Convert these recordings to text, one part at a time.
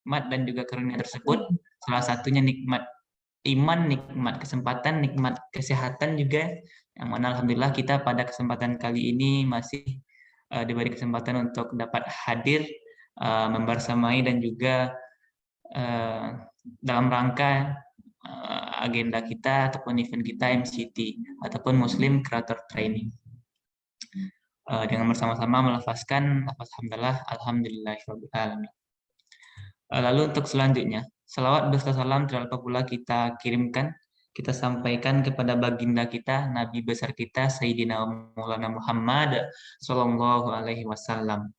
nikmat dan juga karunia tersebut. Salah satunya nikmat iman, nikmat kesempatan, nikmat kesehatan juga, yang mana alhamdulillah kita pada kesempatan kali ini masih diberi kesempatan untuk dapat hadir membersamai dan juga dalam rangka agenda kita ataupun event kita MCT ataupun Muslim Creator Training. Dengan bersama-sama melafazkan lafaz hamdalah alhamdulillahirabbil alamin. Lalu untuk selanjutnya, salawat beserta salam terlalu pula kita kirimkan, kita sampaikan kepada baginda kita, Nabi besar kita, Sayyidina Maulana Muhammad Sallallahu Alaihi Wasallam,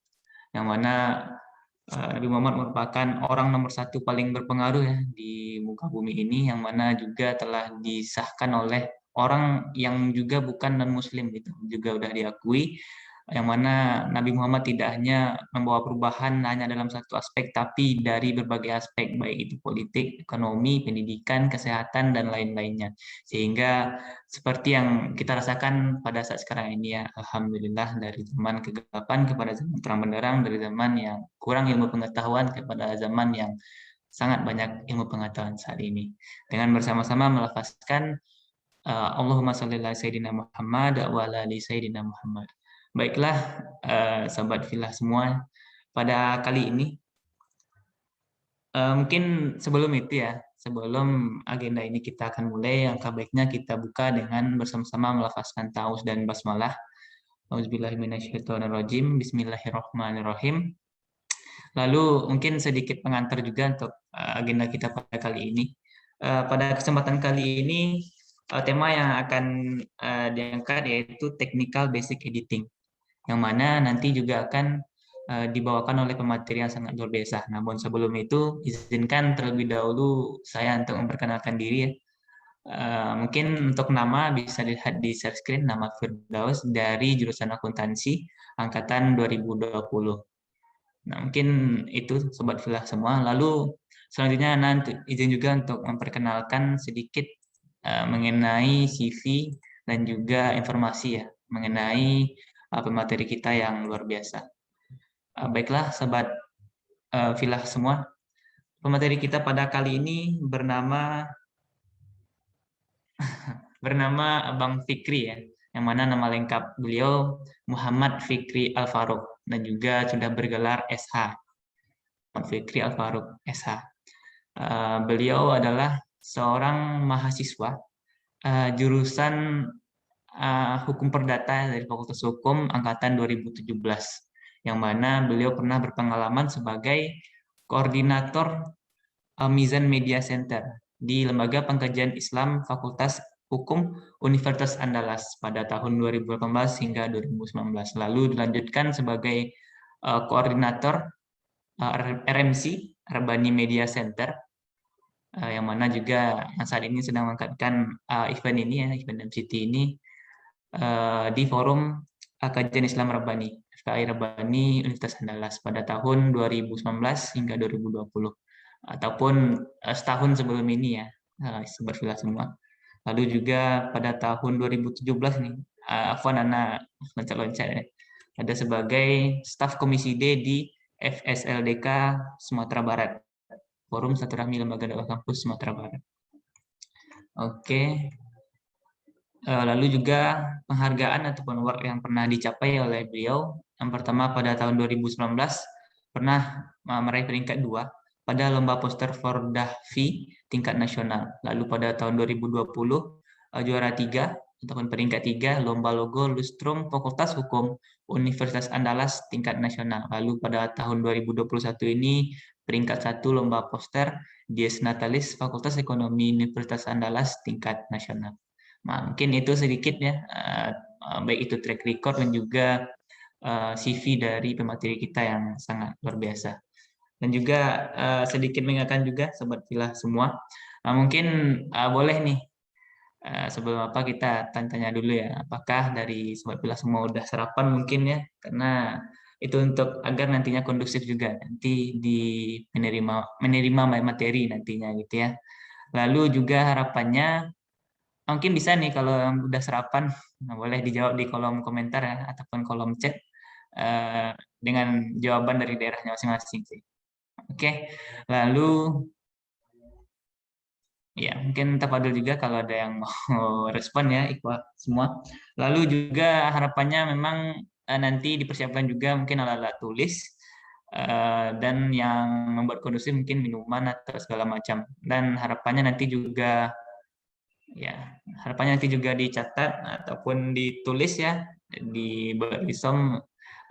yang mana Nabi Muhammad merupakan orang nomor satu paling berpengaruh ya di muka bumi ini, yang mana juga telah disahkan oleh orang yang juga bukan non-muslim gitu, juga udah diakui, yang mana Nabi Muhammad tidak hanya membawa perubahan hanya dalam satu aspek, tapi dari berbagai aspek, baik itu politik, ekonomi, pendidikan, kesehatan, dan lain-lainnya. Sehingga seperti yang kita rasakan pada saat sekarang ini ya, alhamdulillah, dari zaman kegelapan kepada zaman terang benderang, dari zaman yang kurang ilmu pengetahuan kepada zaman yang sangat banyak ilmu pengetahuan saat ini. Dengan bersama-sama melafazkan Allahumma sholli ala Sayyidina Muhammad wa ala ali Sayyidina Muhammad. Baiklah, sahabat filah semua, pada kali ini mungkin sebelum itu ya, sebelum agenda ini kita akan mulai, angka baiknya kita buka dengan bersama-sama melafazkan ta'awuz dan basmalah. Auzubillahiminasyaitonirrajim, bismillahirrahmanirrahim. Lalu mungkin sedikit pengantar juga untuk agenda kita pada kali ini. Pada kesempatan kali ini, tema yang akan diangkat yaitu Technical Basic Editing, yang mana nanti juga akan dibawakan oleh pemateri yang sangat luar biasa. Namun sebelum itu, izinkan terlebih dahulu saya untuk memperkenalkan diri ya. Mungkin untuk nama bisa dilihat di share screen, nama Firdaus dari jurusan akuntansi angkatan 2020. Nah, mungkin itu Sobat Filah semua. Lalu selanjutnya nanti izin juga untuk memperkenalkan sedikit mengenai CV dan juga informasi ya mengenai pemateri kita yang luar biasa. Baiklah Sobat Filah semua, pemateri kita pada kali ini bernama Bang Fikri ya, yang mana nama lengkap beliau Muhammad Fikri Al-Faruq dan juga sudah bergelar SH. Muhammad Fikri Al-Faruq SH. Beliau adalah seorang mahasiswa jurusan Hukum Perdata dari Fakultas Hukum angkatan 2017, yang mana beliau pernah berpengalaman sebagai koordinator Mizan Media Center di Lembaga Pengkajian Islam Fakultas Hukum Universitas Andalas pada tahun 2018 hingga 2019. Lalu dilanjutkan sebagai koordinator RMC, Rebani Media Center, yang mana juga saat ini sedang mengangkatkan event ini ya, event MCT ini di forum Kajian Islam Rebani, FKI Rebani Universitas Andalas pada tahun 2019 hingga 2020. Ataupun setahun sebelum ini ya, Sobat Filah semua. Lalu juga pada tahun 2017 nih, Afwan anak loncat-loncat ya, ada sebagai staf komisi D di FSLDK Sumatera Barat, Forum Silaturahmi Lembaga Dakwah Kampus Sumatera Barat. Oke. Lalu juga penghargaan ataupun award yang pernah dicapai oleh beliau. Yang pertama pada tahun 2019 pernah meraih peringkat 2 pada lomba poster Fordahvi tingkat nasional. Lalu pada tahun 2020 juara 3 ataupun peringkat 3 lomba logo Lustrum Fakultas Hukum Universitas Andalas tingkat nasional. Lalu pada tahun 2021 ini peringkat 1 lomba poster Dies Natalis Fakultas Ekonomi Universitas Andalas tingkat nasional. Nah, mungkin itu sedikit ya, baik itu track record dan juga CV dari pemateri kita yang sangat luar biasa. Dan juga sedikit mengingatkan juga Sobat Filah semua, mungkin boleh nih, sebelum apa kita tanya dulu ya, apakah dari Sobat Filah semua udah sarapan mungkin ya, karena itu untuk agar nantinya kondusif juga nanti di menerima materi nantinya gitu ya. Lalu juga harapannya mungkin bisa nih kalau udah sarapan, boleh dijawab di kolom komentar ya, ataupun kolom chat dengan jawaban dari daerahnya masing-masing sih. Oke, lalu ya mungkin Tafadul juga kalau ada yang mau respon ya, Iqbal semua. Lalu juga harapannya memang nanti dipersiapkan juga mungkin alat-alat tulis dan yang membuat kondusif mungkin minuman atau segala macam. Dan harapannya nanti juga dicatat ataupun ditulis ya di Barisom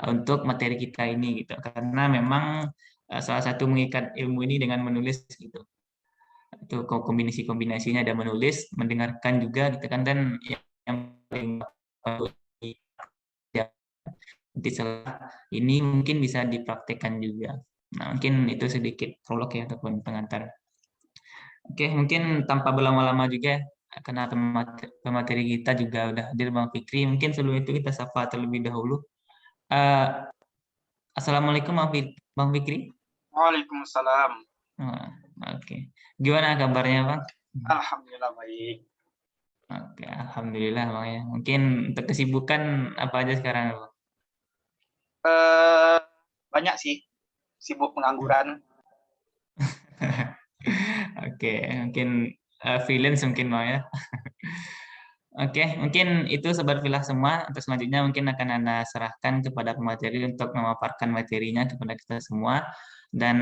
untuk materi kita ini gitu. Karena memang salah satu mengikat ilmu ini dengan menulis gitu. Itu kombinasi-kombinasinya ada menulis, mendengarkan juga gitu kan, dan yang paling nanti setelah ini mungkin bisa dipraktekkan juga. Nah, mungkin itu sedikit prolog ya ataupun pengantar. Oke, mungkin tanpa berlama-lama juga ya, karena pemateri kita juga udah hadir Bang Fikri. Mungkin sebelum itu kita sapa terlebih dahulu. Eh, Assalamualaikum Bang Fikri. Waalaikumsalam. Oke. Gimana kabarnya Bang? Alhamdulillah baik. Oke, Alhamdulillah Bang ya. Mungkin untuk kesibukan apa aja sekarang Bang? Banyak sih, sibuk pengangguran. Oke, mungkin freelance mungkin Bang ya. Oke, mungkin itu Sobat Filah semua. Untuk selanjutnya mungkin akan Anda serahkan kepada pemateri untuk memaparkan materinya kepada kita semua. Dan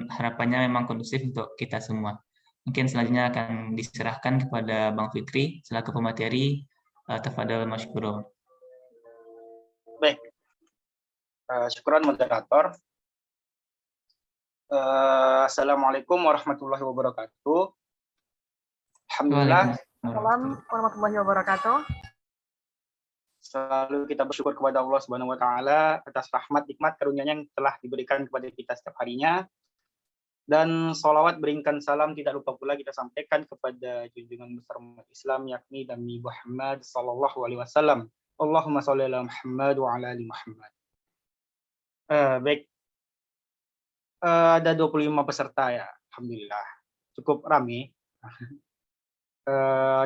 harapannya memang kondusif untuk kita semua. Mungkin selanjutnya akan diserahkan kepada Bang Fikri selaku pemateri. Tafadhol masykurun. Baik, syukuran moderator. Assalamualaikum warahmatullahi wabarakatuh. Alhamdulillah. Assalamualaikum warahmatullahi wabarakatuh. Selalu kita bersyukur kepada Allah Subhanahu wa taala atas rahmat, nikmat, karunia-Nya yang telah diberikan kepada kita setiap harinya. Dan sholawat beringkan salam tidak lupa pula kita sampaikan kepada junjungan besar umat Islam yakni Nabi Muhammad sallallahu alaihi wasallam. Allahumma sholli ala Muhammad wa ala ali Muhammad. Baik. Ada 25 peserta ya, alhamdulillah. Cukup rame.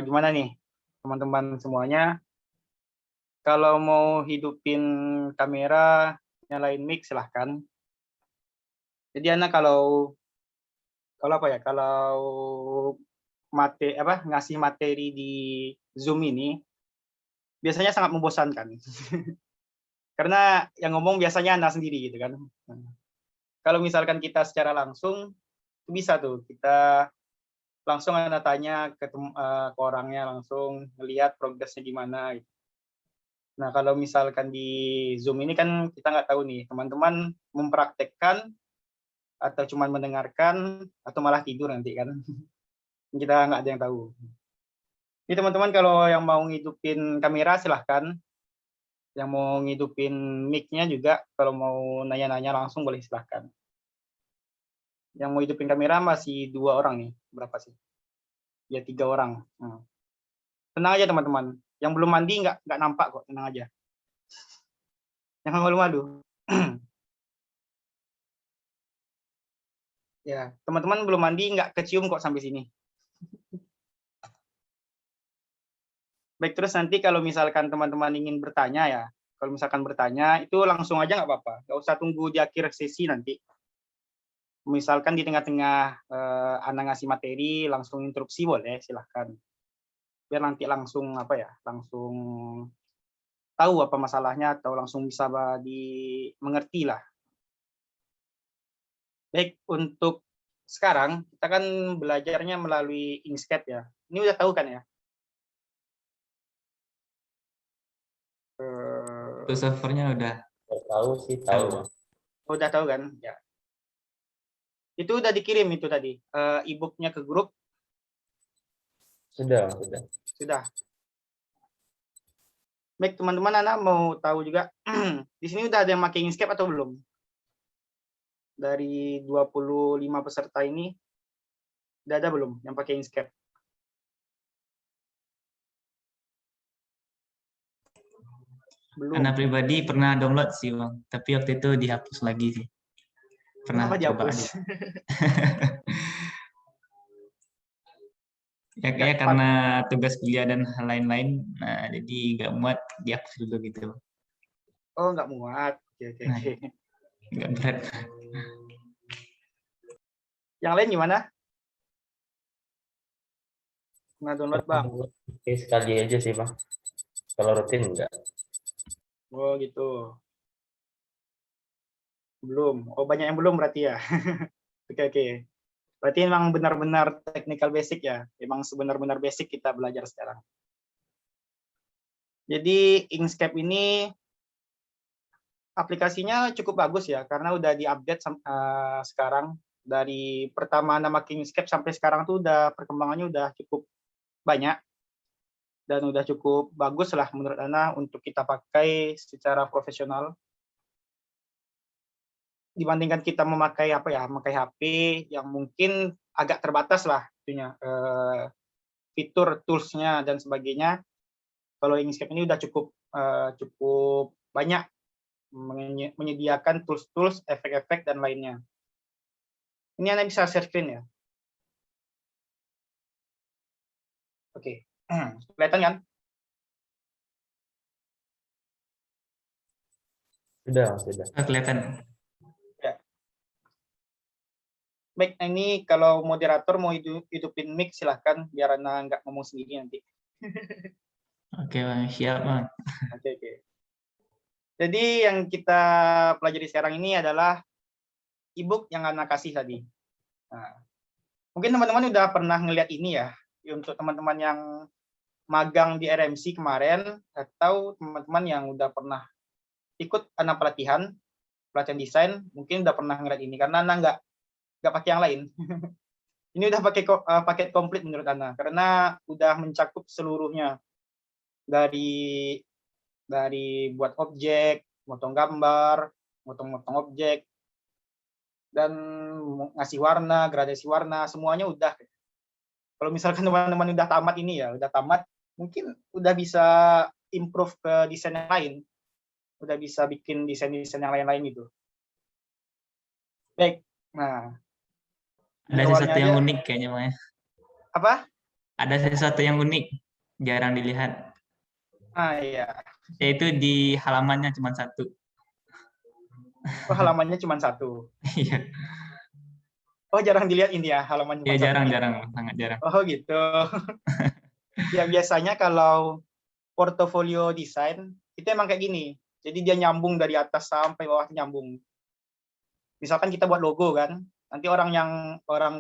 Gimana nih teman-teman semuanya? Kalau mau hidupin kamera, nyalain mic silahkan. Jadi Ana kalau ngasih materi di Zoom ini biasanya sangat membosankan. Karena yang ngomong biasanya Anda sendiri gitu kan. Kalau misalkan kita secara langsung bisa tuh kita langsung Anda tanya ke orangnya, langsung ngelihat progresnya gimana gitu. Nah, kalau misalkan di Zoom ini kan kita nggak tahu nih, teman-teman mempraktekkan atau cuma mendengarkan atau malah tidur nanti kan. Kita nggak ada yang tahu. Jadi teman-teman kalau yang mau ngidupin kamera silahkan. Yang mau ngidupin mic-nya juga kalau mau nanya-nanya langsung boleh silahkan. Yang mau hidupin kamera masih 2 orang nih. Berapa sih? Ya 3 orang. Tenang aja teman-teman. Yang belum mandi nggak nampak kok, tenang aja. Jangan malu-malu. Ya, teman-teman belum mandi nggak kecium kok sampai sini. Baik, terus nanti kalau misalkan teman-teman ingin bertanya ya, kalau misalkan bertanya itu langsung aja nggak apa-apa. Nggak usah tunggu di akhir sesi nanti. Misalkan di tengah-tengah Anda ngasih materi, langsung interupsi boleh, silahkan. Biar nanti langsung langsung tahu apa masalahnya atau langsung bisa dimengerti lah. Baik, untuk sekarang kita kan belajarnya melalui Inkscape ya. Ini udah tahu kan ya? Itu servernya udah tahu sih, tahu. Udah tahu kan? Ya. Itu udah dikirim itu tadi, e-book-nya ke grup? Sudah. Baik, teman-teman, Anda mau tahu juga, di sini udah ada yang pakai Inkscape atau belum? Dari 25 peserta ini, udah ada belum yang pakai Inkscape? Belum. Karena pribadi pernah download sih Bang, tapi waktu itu dihapus lagi sih. Pernah coba aja. Ya kayak karena tugas kuliah dan hal lain-lain, nah jadi nggak muat dihapus dulu gitu. Oh, nggak muat. Oke. Nggak berat. Yang lain gimana? Nah, download Bang. Oke, sekali aja sih Bang. Kalau rutin enggak. Oh gitu. Belum. Oh banyak yang belum berarti ya. Oke oke. Berarti memang benar-benar technical basic ya. Memang sebenar-benar basic kita belajar sekarang. Jadi Inkscape ini aplikasinya cukup bagus ya, karena udah diupdate sekarang. Dari pertama nama Inkscape sampai sekarang tuh udah perkembangannya udah cukup banyak dan udah cukup bagus lah menurut Ana untuk kita pakai secara profesional. Dibandingkan kita memakai memakai HP yang mungkin agak terbatas lah itunya, fitur tools-nya dan sebagainya. Kalau Inkscape ini udah cukup banyak menyediakan tools-tools, efek-efek dan lainnya. Ini Anda bisa share screen ya. Oke, kelihatan kan? Sudah. Kelihatan. Ya. Baik, ini kalau moderator mau hidupin mic silahkan, biar Anda nggak ngomong sendiri nanti. Oke Bang, siap Bang. Oke. Jadi yang kita pelajari sekarang ini adalah e-book yang Anda kasih tadi. Nah, mungkin teman-teman udah pernah ngelihat ini ya, untuk teman-teman yang magang di RMC kemarin, atau teman-teman yang udah pernah ikut Anda pelatihan desain, mungkin udah pernah ngeliat ini, karena Anda nggak pakai yang lain. Ini udah pakai paket komplit menurut Anda, karena udah mencakup seluruhnya, dari buat objek, motong gambar, motong objek, dan ngasih warna, gradasi warna, semuanya udah. Kalau misalkan teman-teman udah tamat ini ya, udah tamat, mungkin udah bisa improve ke desain yang lain, udah bisa bikin desain-desain yang lain-lain gitu. Baik, nah. Ada sesuatu yang unik kayaknya Bang. Apa? Ada sesuatu yang unik, jarang dilihat. Iya. Yaitu di halamannya cuma satu. Oh, halamannya cuma satu. Iya. Oh, jarang dilihat ini ya, halaman cuma Ya satu. jarang, sangat jarang. Oh, gitu. Ya, biasanya kalau portofolio desain, itu emang kayak gini. Jadi dia nyambung dari atas sampai bawah, nyambung. Misalkan kita buat logo kan, nanti orang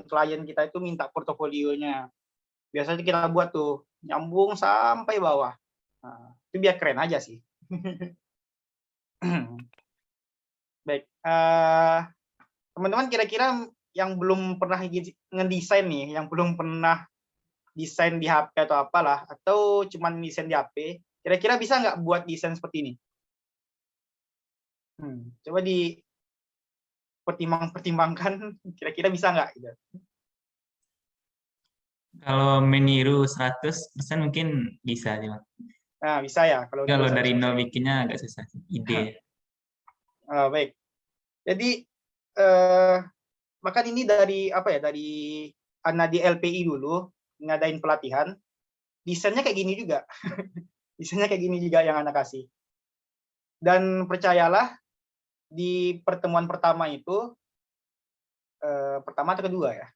klien kita itu minta portofolionya. Biasanya kita buat tuh, nyambung sampai bawah. Nah, itu biar keren aja sih. Baik, teman-teman kira-kira yang belum pernah ngedesain nih, yang belum pernah desain di HP atau apalah, atau cuman desain di HP, kira-kira bisa nggak buat desain seperti ini? Coba dipertimbangkan, kira-kira bisa nggak? Gitu. Kalau meniru 100% mungkin bisa sih, Bang. Nah, bisa ya. Kalau dari nol bikinnya agak susah. Ide. Baik. Jadi, bahkan ini dari Ana di LPI dulu, ngadain pelatihan, desainnya kayak gini juga. Desainnya kayak gini juga yang Ana kasih. Dan percayalah, di pertemuan pertama itu, pertama atau kedua ya,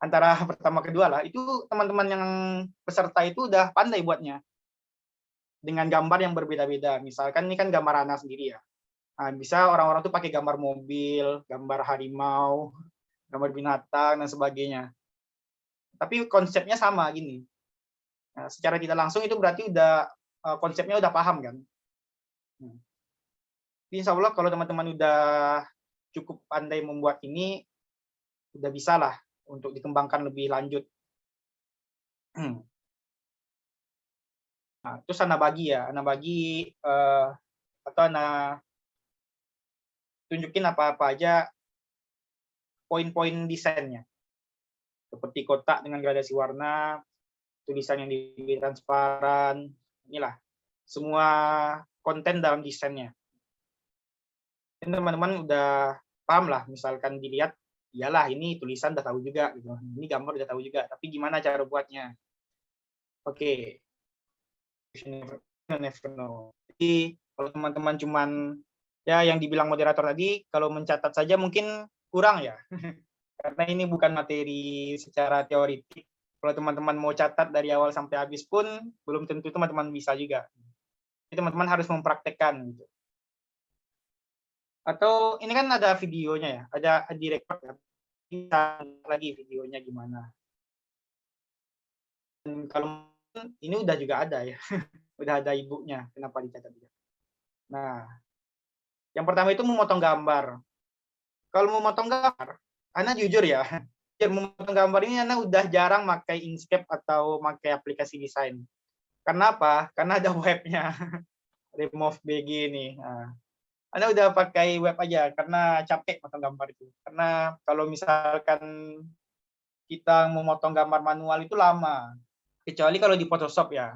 antara pertama kedua lah, itu teman-teman yang peserta itu udah pandai buatnya. Dengan gambar yang berbeda-beda. Misalkan ini kan gambar Ana sendiri ya. Nah, bisa orang-orang tuh pakai gambar mobil, gambar harimau, gambar binatang, dan sebagainya. Tapi konsepnya sama gini. Nah, secara tidak langsung itu berarti udah konsepnya udah paham kan. Insya Allah kalau teman-teman udah cukup pandai membuat ini, udah bisa lah untuk dikembangkan lebih lanjut. Nah, terus Ana bagi atau Ana tunjukin apa-apa aja poin-poin desainnya. Seperti kotak dengan gradasi warna, tulisan yang lebih transparan, inilah semua konten dalam desainnya. Dan teman-teman udah paham lah, misalkan dilihat, iyalah ini tulisan udah tahu juga, gitu. Ini gambar udah tahu juga, tapi gimana cara buatnya? Oke. Jadi kalau teman-teman cuman ya yang dibilang moderator tadi, kalau mencatat saja mungkin kurang ya. Karena ini bukan materi secara teoritik. Kalau teman-teman mau catat dari awal sampai habis pun, belum tentu teman-teman bisa juga. Jadi teman-teman harus mempraktekkan. Gitu. Atau ini kan ada videonya ya, ada direkod ya. Kita lagi videonya gimana. Dan kalau ini udah juga ada ya, udah ada ibunya, kenapa dicatat juga. Nah, yang pertama itu memotong gambar. Kalau memotong gambar, Ana jujur ya, memotong gambar ini Ana udah jarang pakai Inkscape atau pakai aplikasi desain. Karena apa? Karena ada webnya, Remove BG ini. Nah, Anda udah pakai web aja karena capek potong gambar itu. Karena kalau misalkan kita memotong gambar manual itu lama. Kecuali kalau di Photoshop ya.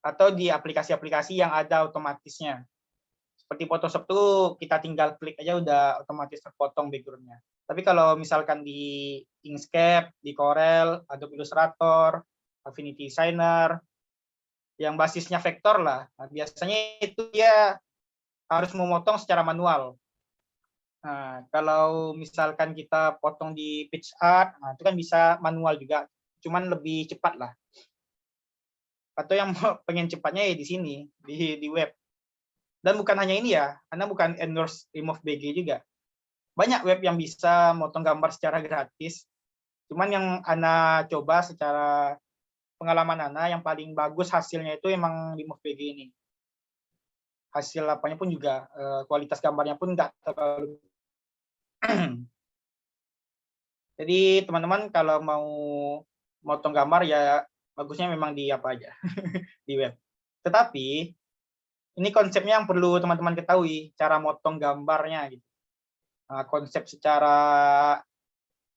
Atau di aplikasi-aplikasi yang ada otomatisnya. Seperti Photoshop tuh kita tinggal klik aja udah otomatis terpotong background-nya. Tapi kalau misalkan di Inkscape, di Corel, Adobe Illustrator, Affinity Designer, yang basisnya vektor lah. Nah, biasanya itu dia harus memotong secara manual. Nah, kalau misalkan kita potong di PicsArt, nah itu kan bisa manual juga, cuman lebih cepat lah. Atau yang pengen cepatnya ya di sini, di web. Dan bukan hanya ini ya, Anda bukan endorse Remove BG juga. Banyak web yang bisa motong gambar secara gratis. Cuman yang Anda coba secara pengalaman Anda, yang paling bagus hasilnya itu emang Remove BG ini. Hasil apanya pun juga, kualitas gambarnya pun nggak terlalu. Jadi teman-teman kalau mau motong gambar ya bagusnya memang di apa aja, di web. Tetapi ini konsepnya yang perlu teman-teman ketahui, cara motong gambarnya gitu. Nah, konsep secara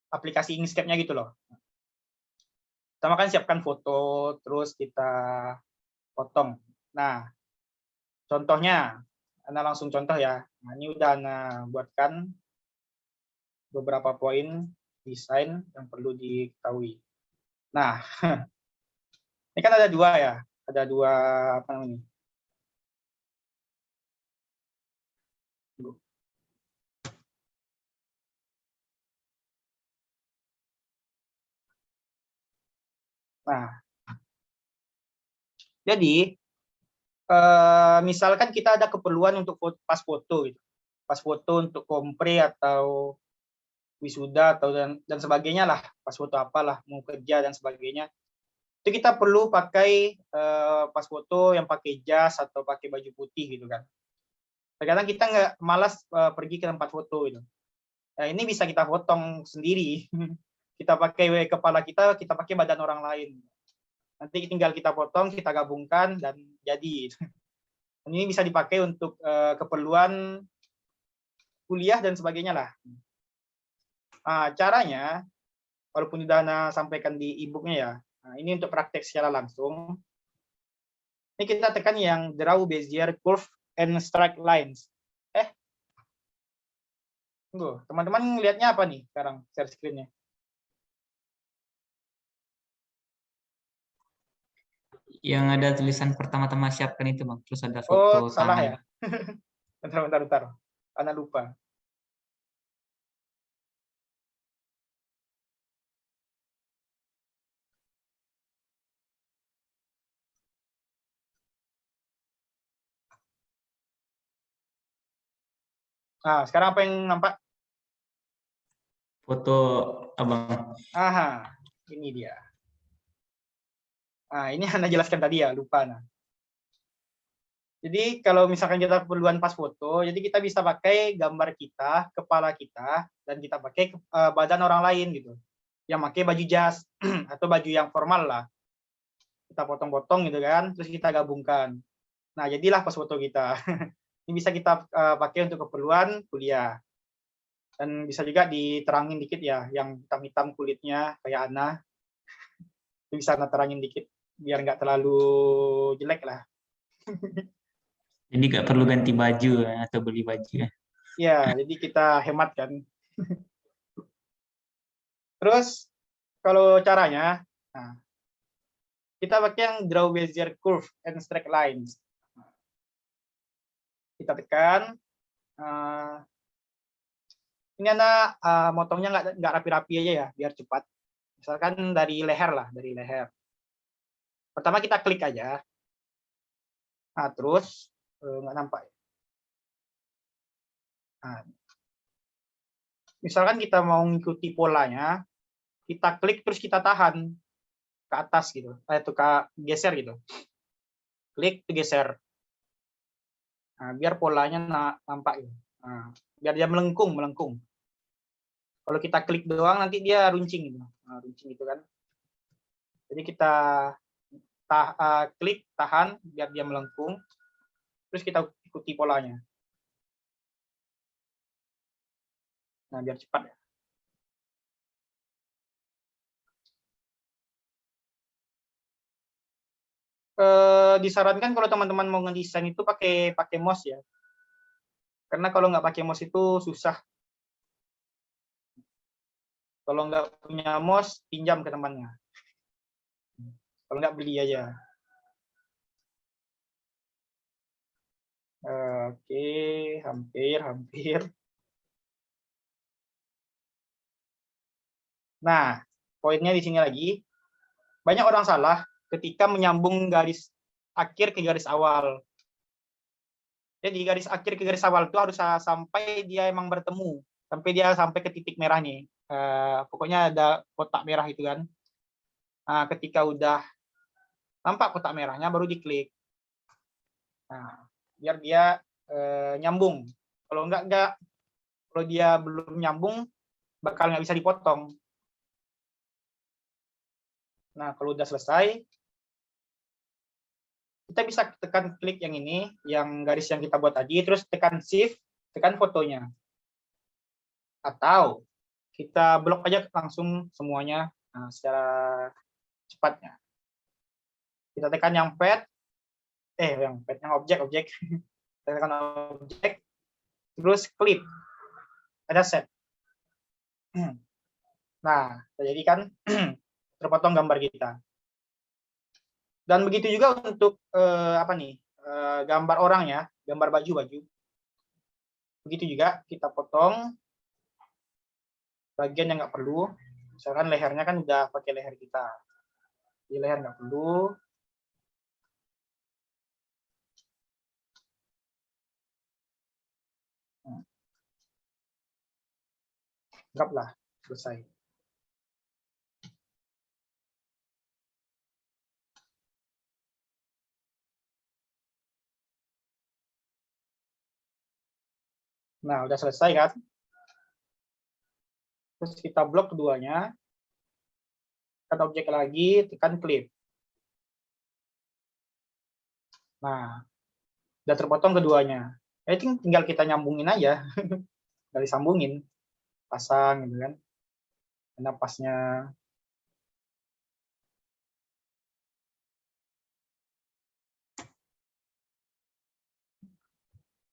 aplikasi Inkscape-nya gitu loh. Pertama kan siapkan foto, terus kita potong. Nah, contohnya, Anda langsung contoh ya. Nah, ini udah Anda buatkan beberapa poin desain yang perlu diketahui. Nah, ini kan ada dua ya, ada dua apa namanya? Nah, jadi misalkan kita ada keperluan untuk pas foto gitu, pas foto untuk kompre atau wisuda atau dan sebagainya lah, pas foto apalah mau kerja dan sebagainya. Itu kita perlu pakai pas foto yang pakai jas atau pakai baju putih gitu kan. Terkadang kita nggak malas pergi ke tempat foto gitu. Nah, ini bisa kita potong sendiri. Kita pakai kepala kita pakai badan orang lain. Nanti tinggal kita potong, kita gabungkan dan jadi. Ini bisa dipakai untuk keperluan kuliah dan sebagainya lah. Nah, caranya, walaupun sudah Ana sampaikan di e-booknya ya, nah, ini untuk praktek secara langsung. Ini kita tekan yang draw Bezier curve and strike lines. Tunggu, teman-teman lihatnya apa nih sekarang share screen-nya? Yang ada tulisan pertama-tama siapkan itu Bang, terus ada Oh, foto salah ya. tangan. Bentar. Ana lupa. Nah, sekarang apa yang nampak? Foto Abang. Aha, ini dia. Nah, ini Anda jelaskan tadi ya, lupa. Nah. Jadi kalau misalkan kita keperluan pas foto, jadi kita bisa pakai gambar kita, kepala kita, dan kita pakai badan orang lain gitu. Yang pakai baju jas atau baju yang formal lah. Kita potong-potong gitu kan, terus kita gabungkan. Nah, jadilah pas foto kita. Ini bisa kita pakai untuk keperluan kuliah. Dan bisa juga diterangin dikit ya, yang hitam-hitam kulitnya kayak Ana. Itu bisa Ana terangin dikit, biar nggak terlalu jelek lah. Jadi nggak perlu ganti baju atau beli baju ya. Ya, jadi kita hemat kan. Terus kalau caranya, nah, kita pakai yang draw Bezier curve and straight lines. Kita tekan, Ini anak motongnya nggak rapi-rapi aja ya, biar cepat. Misalkan dari leher lah, dari leher. Pertama kita klik aja. Nah, terus nggak nampak. Nah, misalkan kita mau mengikuti polanya, kita klik terus kita tahan ke atas gitu, itu geser gitu. Klik, geser. Nah, biar polanya nampak gitu. Nah, biar dia melengkung. Kalau kita klik doang nanti dia runcing gitu. Nah, runcing gitu kan. Jadi kita klik, tahan biar dia melengkung. Terus kita ikuti polanya. Nah, biar cepat ya. Disarankan kalau teman-teman mau ngedesain itu pakai mouse ya. Karena kalau nggak pakai mouse itu susah. Kalau nggak punya mouse, pinjam ke temannya. Kalau nggak beli aja. Oke, hampir. Nah, poinnya di sini lagi. Banyak orang salah ketika menyambung garis akhir ke garis awal. Jadi garis akhir ke garis awal itu harus sampai dia emang bertemu, sampai ke titik merah nih. Pokoknya ada kotak merah itu kan. Nah, ketika udah nampak kotak merahnya baru diklik. Nah, biar dia nyambung. Kalau enggak, kalau dia belum nyambung bakal nggak bisa dipotong. Nah, kalau udah selesai, kita bisa tekan klik yang ini, yang garis yang kita buat tadi, terus tekan shift, tekan fotonya. Atau kita blok aja langsung semuanya secara cepatnya. Kita tekan yang yang objek. Kita tekan objek, terus clip. Ada set. Nah, jadi kan terpotong gambar kita. Dan begitu juga untuk gambar orang ya, gambar baju. Begitu juga kita potong bagian yang nggak perlu. Misalkan lehernya kan udah pakai leher kita. Di leher nggak perlu. Anggaplah selesai. Nah, udah selesai kan? Terus kita blok keduanya. Tekan objek lagi, tekan clip. Nah, udah terpotong keduanya. Tinggal kita nyambungin aja. Dari sambungin. Pasang gitu kan. Napasnya.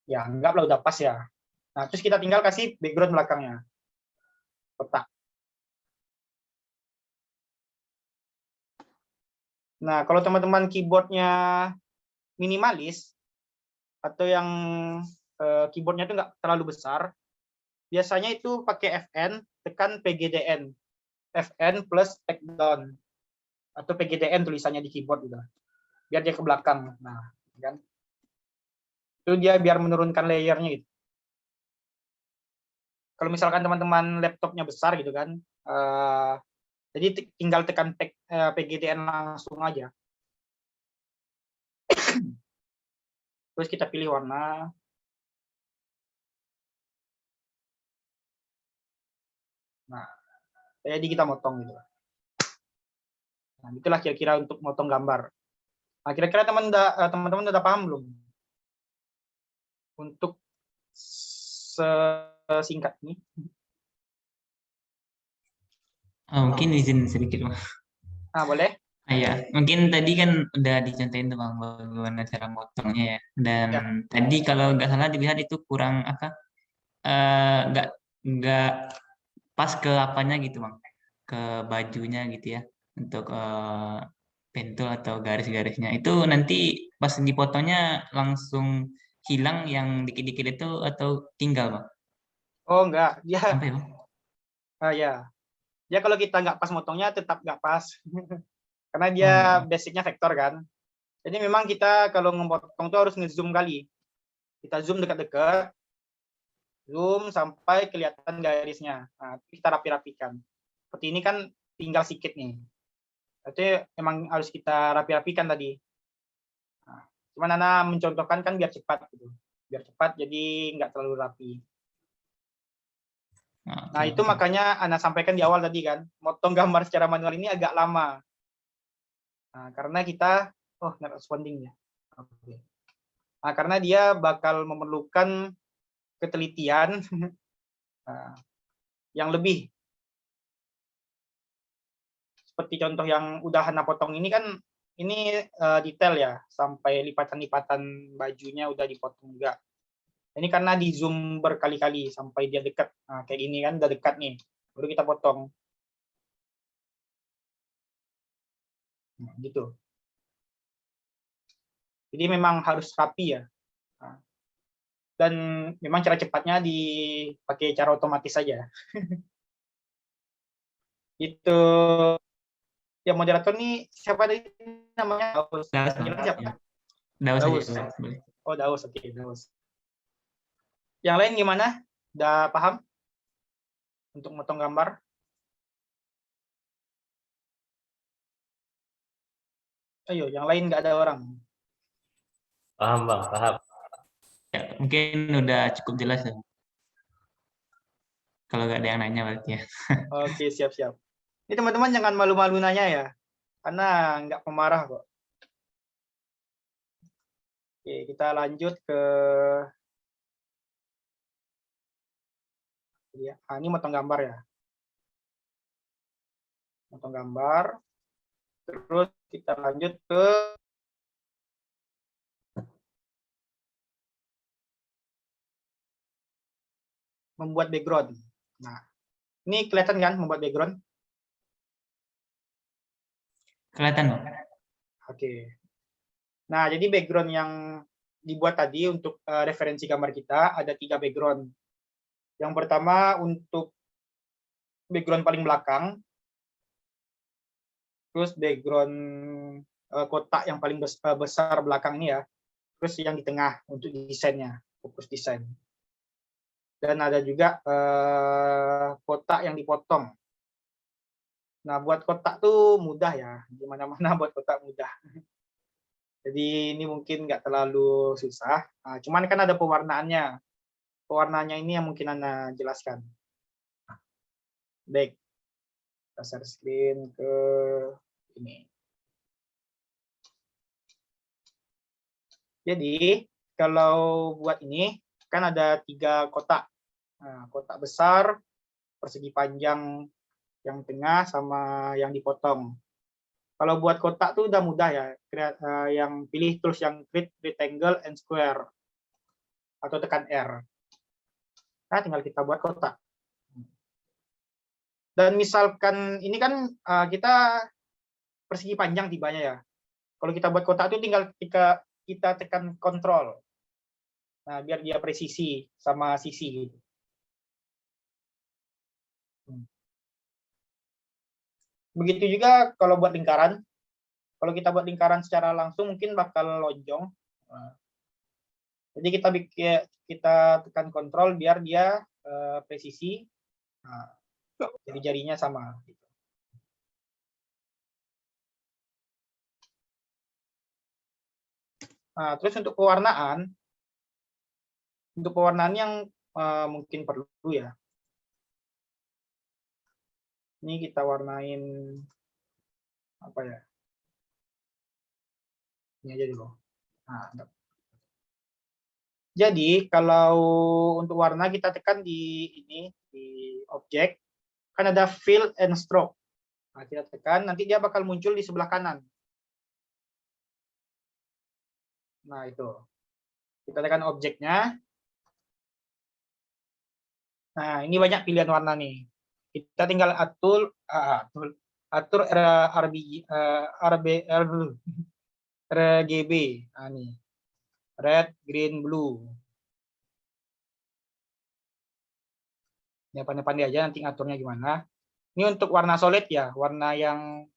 Ya, anggaplah udah pas ya. Nah, terus kita tinggal kasih background belakangnya. Kotak. Nah, kalau teman-teman keyboardnya minimalis, atau yang keyboardnya itu nggak terlalu besar, biasanya itu pakai Fn, tekan PGDN. Fn plus take down. Atau PGDN tulisannya di keyboard udah. Biar dia ke belakang. Nah, kan? Itu dia biar menurunkan layernya gitu. Kalau misalkan teman-teman laptopnya besar gitu kan, jadi tinggal tekan PGDN langsung aja. Terus kita pilih warna. Nah, jadi kita motong gitu. Nah, itulah kira-kira untuk motong gambar. Nah, kira-kira teman-teman udah paham belum? Untuk singkat ini. Mungkin izin sedikit, Bang. Boleh. Ya, mungkin tadi kan udah dicontohin tuh Bang bagaimana cara motongnya ya. Dan tadi kalau nggak salah dilihat itu kurang nggak pas ke apanya gitu Bang, ke bajunya gitu ya, untuk pentul atau garis-garisnya. Itu nanti pas dipotongnya langsung hilang yang dikit-dikit itu atau tinggal Bang? Oh enggak, dia Sampai Bang. ya. Ya kalau kita nggak pas motongnya tetap nggak pas. Karena dia Oh, enggak. basicnya vektor kan. Jadi memang kita kalau memotong tuh harus ngezoom kali. Kita zoom dekat-dekat, zoom sampai kelihatan garisnya. Nah, kita rapi-rapikan. Seperti ini kan tinggal sedikit nih. Berarti emang harus kita rapi-rapikan tadi. Nah, cuman Ana mencontohkan kan biar cepat gitu. Biar cepat jadi nggak terlalu rapi. Nah, Nah, oke, itu oke. makanya Ana sampaikan di awal tadi kan, motong gambar secara manual ini agak lama. Nah, karena kita not responding ya. Oke. Nah, karena dia bakal memerlukan ketelitian yang lebih. Seperti contoh yang udah Hana potong ini kan, ini detail ya, sampai lipatan-lipatan bajunya udah dipotong juga. Ini karena di zoom berkali-kali sampai dia dekat. Nah, kayak gini kan udah dekat nih, baru kita potong. Nah, gitu. Jadi memang harus rapi ya. Nah, dan memang cara cepatnya dipakai cara otomatis saja. Itu ya, moderator nih siapa tadi namanya? Daus. Daus, Bang. Panggilan siapa? Ya. Daus saja, Daus. Daus, boleh. Oh, Daus. Oke, Daus. Yang lain gimana? Udah paham untuk motong gambar? Ayo, yang lain nggak ada orang. Paham Bang, paham. Ya, mungkin udah cukup jelas ya. Kalau nggak ada yang nanya berarti ya. Oke, siap-siap. Ini teman-teman jangan malu-malu nanya ya, karena nggak pemarah kok. Oke, kita lanjut ke ini motong gambar ya. Motong gambar. Terus kita lanjut ke membuat background. Nah, ini kelihatan kan membuat background? Kelihatan, Bang. Oke. Nah, jadi background yang dibuat tadi untuk referensi gambar kita ada 3 background. Yang pertama untuk background paling belakang, terus background kotak yang paling besar belakang ini ya, terus yang di tengah untuk desainnya, fokus desain. Dan ada juga kotak yang dipotong. Nah, buat kotak tuh mudah ya, gimana-mana buat kotak mudah. Jadi ini mungkin nggak terlalu susah. Nah, cuman kan ada pewarnaannya. Pewarnaannya ini yang mungkin Anda jelaskan. Baik, kita share screen ke ini. Jadi kalau buat ini kan ada 3 kotak. Nah, kotak besar, persegi panjang yang tengah, sama yang dipotong. Kalau buat kotak tuh udah mudah ya. Yang pilih tools yang create rectangle and square atau tekan R. Nah, tinggal kita buat kotak. Dan misalkan ini kan kita persegi panjang tibanya ya. Kalau kita buat kotak itu tinggal kita tekan kontrol. Nah, biar dia presisi sama sisi gitu. Begitu juga kalau buat lingkaran. Kalau kita buat lingkaran secara langsung mungkin bakal lonjong. Jadi kita tekan kontrol biar dia presisi. Nah, jadi jarinya sama. Nah, terus untuk pewarnaan yang mungkin perlu ya. Ini kita warnain apa ya? Ini aja dulu. Nah, jadi kalau untuk warna kita tekan di ini, di objek, kan ada fill and stroke. Nah, kita tekan, nanti dia bakal muncul di sebelah kanan. Nah, itu. Kita tekan objeknya. Nah, ini banyak pilihan warna nih. Kita tinggal atur RGB. Nah, nih. Red, green, blue. Ya pandai-pandai aja nanti ngaturnya gimana. Ini untuk warna solid ya, warna yang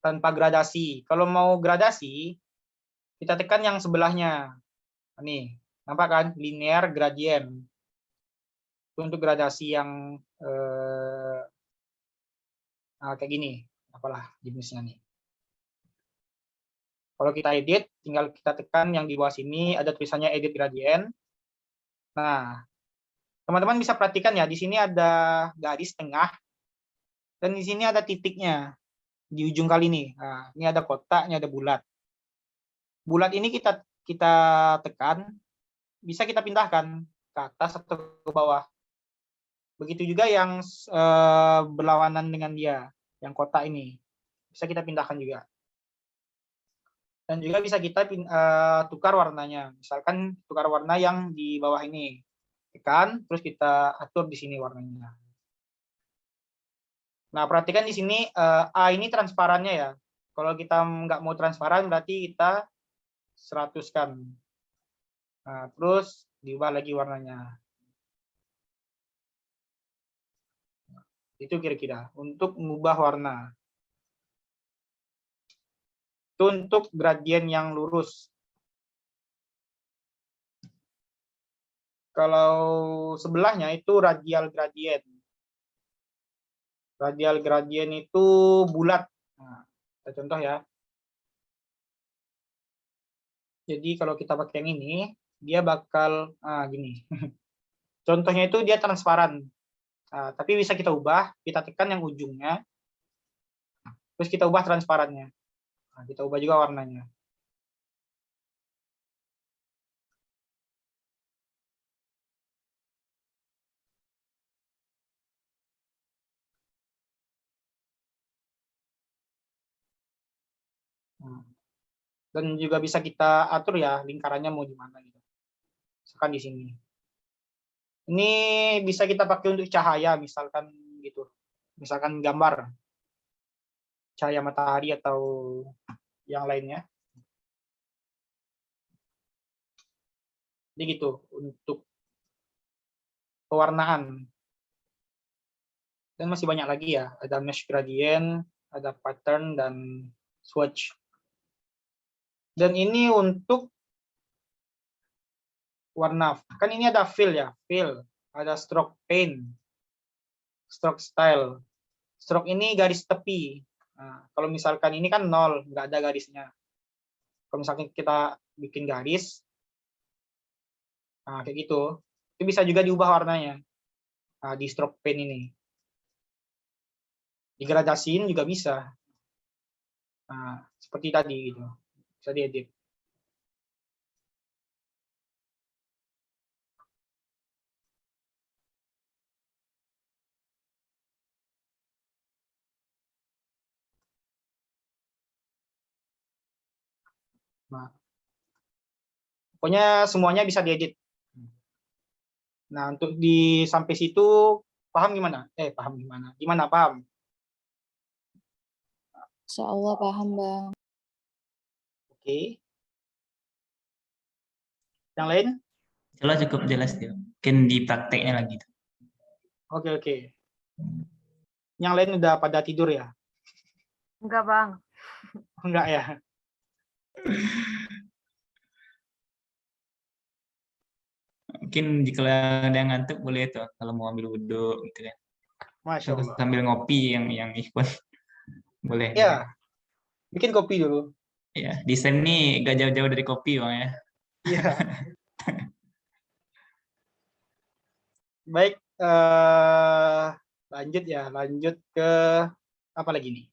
tanpa gradasi. Kalau mau gradasi, kita tekan yang sebelahnya. Nih, nampak kan? Linear gradient. Itu untuk gradasi yang kayak gini. Apalah jenisnya nih. Kalau kita edit, tinggal kita tekan yang di bawah sini, ada tulisannya edit gradient. Nah, teman-teman bisa perhatikan ya, di sini ada garis tengah, dan di sini ada titiknya di ujung kali ini. Nah, ini ada kotak, ini ada bulat. Bulat ini kita tekan, bisa kita pindahkan ke atas atau ke bawah. Begitu juga yang berlawanan dengan dia, yang kotak ini. Bisa kita pindahkan juga. Dan juga bisa kita tukar warnanya. Misalkan tukar warna yang di bawah ini. Tekan, terus kita atur di sini warnanya. Nah, perhatikan di sini A ini transparannya ya. Kalau kita nggak mau transparan, berarti kita 100-kan. Nah, terus diubah lagi warnanya. Itu kira-kira untuk mengubah warna. Itu untuk gradien yang lurus. Kalau sebelahnya itu radial gradien. Radial gradien itu bulat. Nah, kita contoh ya. Jadi kalau kita pakai yang ini, dia bakal gini. Contohnya itu dia transparan. Tapi bisa kita ubah, kita tekan yang ujungnya, terus kita ubah transparannya. Nah, kita ubah juga warnanya. Dan juga bisa kita atur ya lingkarannya mau di mana gitu. Misalkan di sini. Ini bisa kita pakai untuk cahaya misalkan gitu. Misalkan gambar cahaya matahari atau yang lainnya. Jadi gitu untuk pewarnaan. Dan masih banyak lagi ya, ada mesh gradient, ada pattern dan swatch. Dan ini untuk warna, kan ini ada fill ya, fill, ada stroke paint, stroke style. Stroke ini garis tepi. Nah, kalau misalkan ini kan 0, nggak ada garisnya. Kalau misalkan kita bikin garis, nah kayak gitu, itu bisa juga diubah warnanya di stroke paint ini. Digradasiin juga bisa. Nah, seperti tadi gitu, bisa diedit. Nah, pokoknya semuanya bisa diedit. Nah, untuk di sampai situ paham gimana? Paham gimana? Gimana paham? Insyaallah paham, Bang. Oke. Yang lain? Jelas cukup jelas ya. Mungkin di prakteknya lagi. Oke. Yang lain udah pada tidur ya? Enggak, Bang. Enggak ya? Mungkin jika ada yang ngantuk boleh tuh kalau mau ambil wudhu gitu kan. Masya Atau Allah. sambil ngopi yang ikut boleh. Ya, bikin kopi dulu. Ya, desain ini gak jauh-jauh dari kopi Bang ya. Iya. Baik, lanjut ya, lanjut ke apa lagi nih?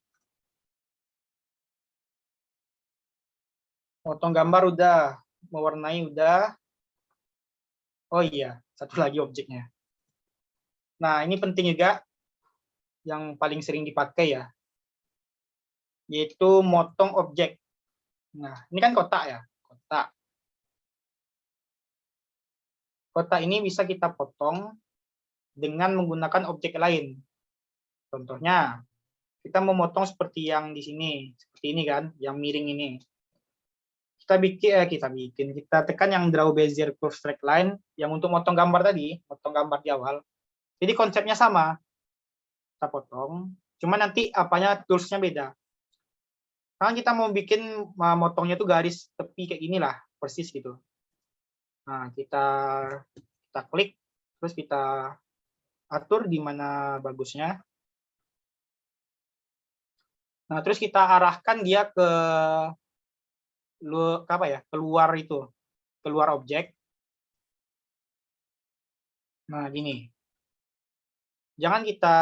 Potong gambar udah, mewarnai udah. Oh iya, satu lagi objeknya. Nah, ini penting juga yang paling sering dipakai ya, yaitu motong objek. Nah, ini kan kotak ya, kotak. Kotak ini bisa kita potong dengan menggunakan objek lain. Contohnya, kita memotong seperti yang di sini, seperti ini kan, yang miring ini. Kita tekan yang draw bezier curve straight line yang untuk motong gambar tadi, motong gambar di awal. Jadi konsepnya sama. Kita potong, cuma nanti apanya toolsnya beda. Karena kita mau bikin motongnya tuh garis tepi kayak inilah, persis gitu. Nah, kita klik, terus kita atur di mana bagusnya. Nah, terus kita arahkan dia ke keluar itu, keluar objek. Nah, gini. Jangan kita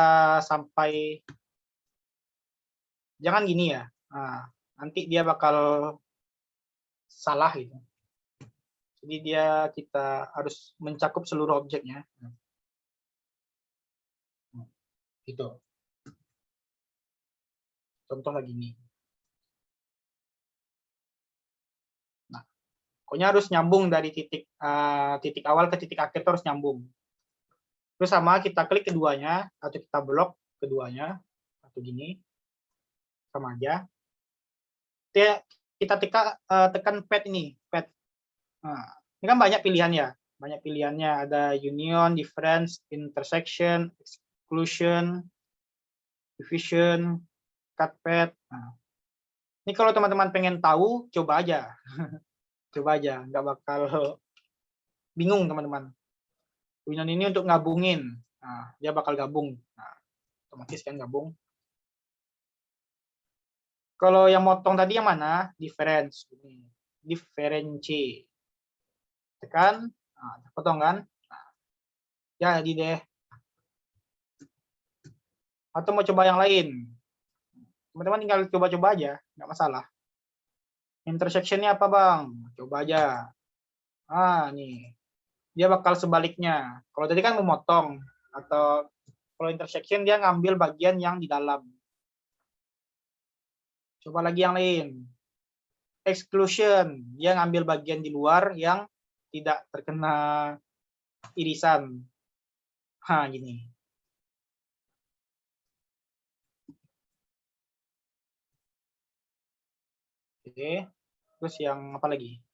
jangan gini ya. Nah, nanti dia bakal salah gitu. Jadi kita harus mencakup seluruh objeknya. Gitu. Contoh lagi nih. Nah, pokoknya harus nyambung dari titik awal ke titik akhir, harus nyambung. Terus sama kita klik keduanya atau kita blok keduanya atau gini, sama aja. Kita tekan pad ini, pad. Nah, ini kan banyak pilihannya. Banyak pilihannya, ada union, difference, intersection, exclusion, division, cut pad. Nah, ini kalau teman-teman pengen tahu, coba aja. Coba aja, nggak bakal bingung teman-teman. Union ini untuk ngabungin. Nah, dia bakal gabung. Nah, otomatis kan gabung. Kalau yang motong tadi yang mana? Difference. Differentiate. Tekan, nah, potong kan? Nah, jadi deh. Atau mau coba yang lain? Teman-teman tinggal coba-coba aja, nggak masalah. Intersection-nya apa, Bang? Coba aja. Ah, nih. Dia bakal sebaliknya. Kalau tadi kan memotong, atau kalau intersection dia ngambil bagian yang di dalam. Coba lagi yang lain. Exclusion, dia ngambil bagian di luar yang tidak terkena irisan. Nah, gini. Oke. Terus yang apa lagi?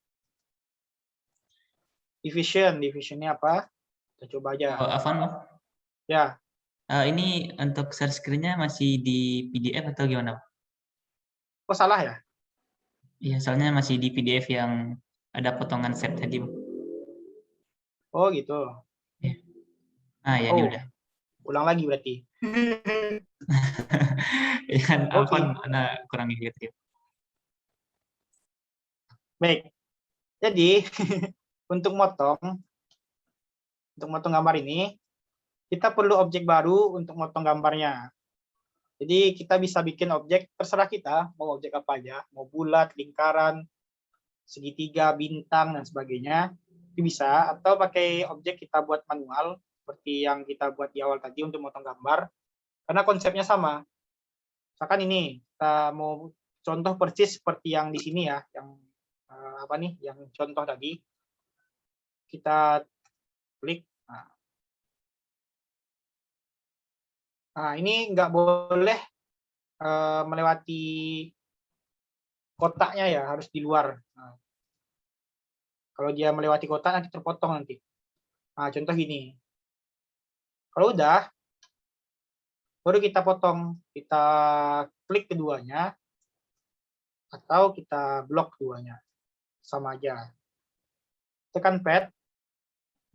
Divisionnya apa? Kita coba aja. Afwan, Bang. Ya. Ini untuk share screen-nya masih di PDF atau gimana? Oh, salah ya? Iya, soalnya masih di PDF yang ada potongan set tadi, Bang. Oh, gitu. Ya. Ya ini Oh, udah. ulang lagi berarti. Ya kan, Oke. Afwan, kurang ingat ya. Baik. Jadi, untuk motong gambar ini, kita perlu objek baru untuk motong gambarnya. Jadi kita bisa bikin objek, terserah kita, mau objek apa aja, mau bulat, lingkaran, segitiga, bintang, dan sebagainya. Itu bisa, atau pakai objek kita buat manual, seperti yang kita buat di awal tadi untuk motong gambar, karena konsepnya sama. Misalkan ini, kita mau contoh persis seperti yang di sini ya, yang yang contoh tadi. Kita klik. Nah, ini nggak boleh melewati kotaknya ya, harus di luar. Nah, kalau dia melewati kotak nanti terpotong nanti. Nah, contoh gini. Kalau udah, baru kita potong. Kita klik keduanya, atau kita blok keduanya. Sama aja. Tekan pad.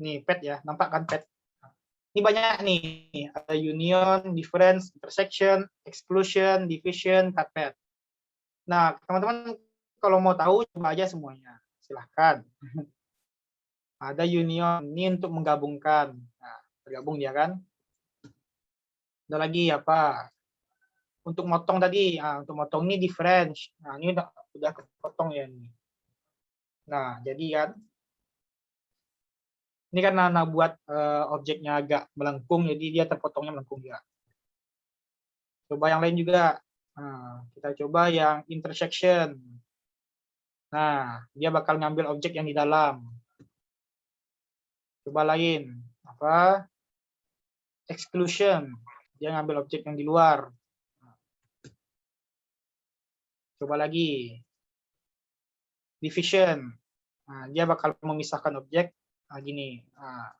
Nih, pad ya. Nampak kan pad? Ini banyak nih. Ada union, difference, intersection, exclusion, division, cut pad. Nah, teman-teman kalau mau tahu, coba aja semuanya. Silahkan. Ada union, ini untuk menggabungkan. Nah, tergabung dia kan. Ada lagi apa? Untuk motong tadi, untuk motong ini difference. Nah, ini udah kepotong ya ini. Nah, jadi kan ini kan Nana buat objeknya agak melengkung, jadi dia terpotongnya melengkung juga. Coba yang lain juga. Nah, kita coba yang intersection. Nah, dia bakal ngambil objek yang di dalam. Coba lain. Apa? Exclusion. Dia ngambil objek yang di luar. Coba lagi. Division. Nah, dia bakal memisahkan objek. Nah, gini. Nah.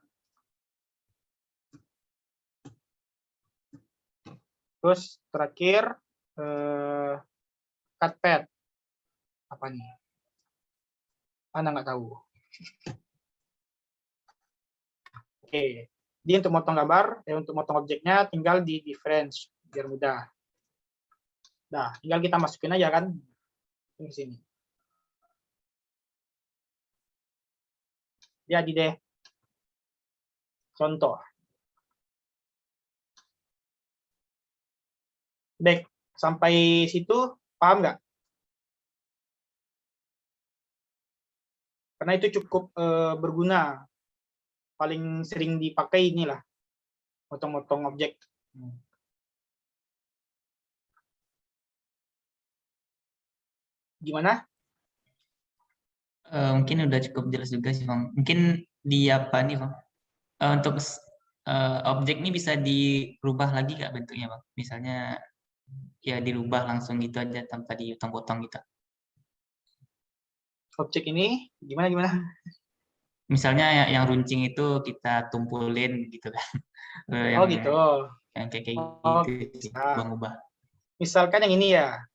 Terus terakhir cut path. Apa nih? Anda nggak tahu. Oke. Jadi untuk motong gambar, untuk motong objeknya tinggal di difference biar mudah. Nah, tinggal kita masukin aja kan di sini. Jadi deh. Contoh. Baik, sampai situ paham nggak? Karena itu cukup berguna. Paling sering dipakai inilah, motong-motong objek. Gimana? Mungkin udah cukup jelas juga sih, Bang. Mungkin di apa nih, Bang? Untuk objek ini bisa dirubah lagi nggak bentuknya, Bang? Misalnya ya dirubah langsung gitu aja tanpa dipotong-potong gitu. Objek ini gimana? Misalnya yang runcing itu kita tumpulin gitu kan. Oh gitu. Yang kayak Oh, gitu, bisa. ubah-ubah. Misalkan yang ini ya.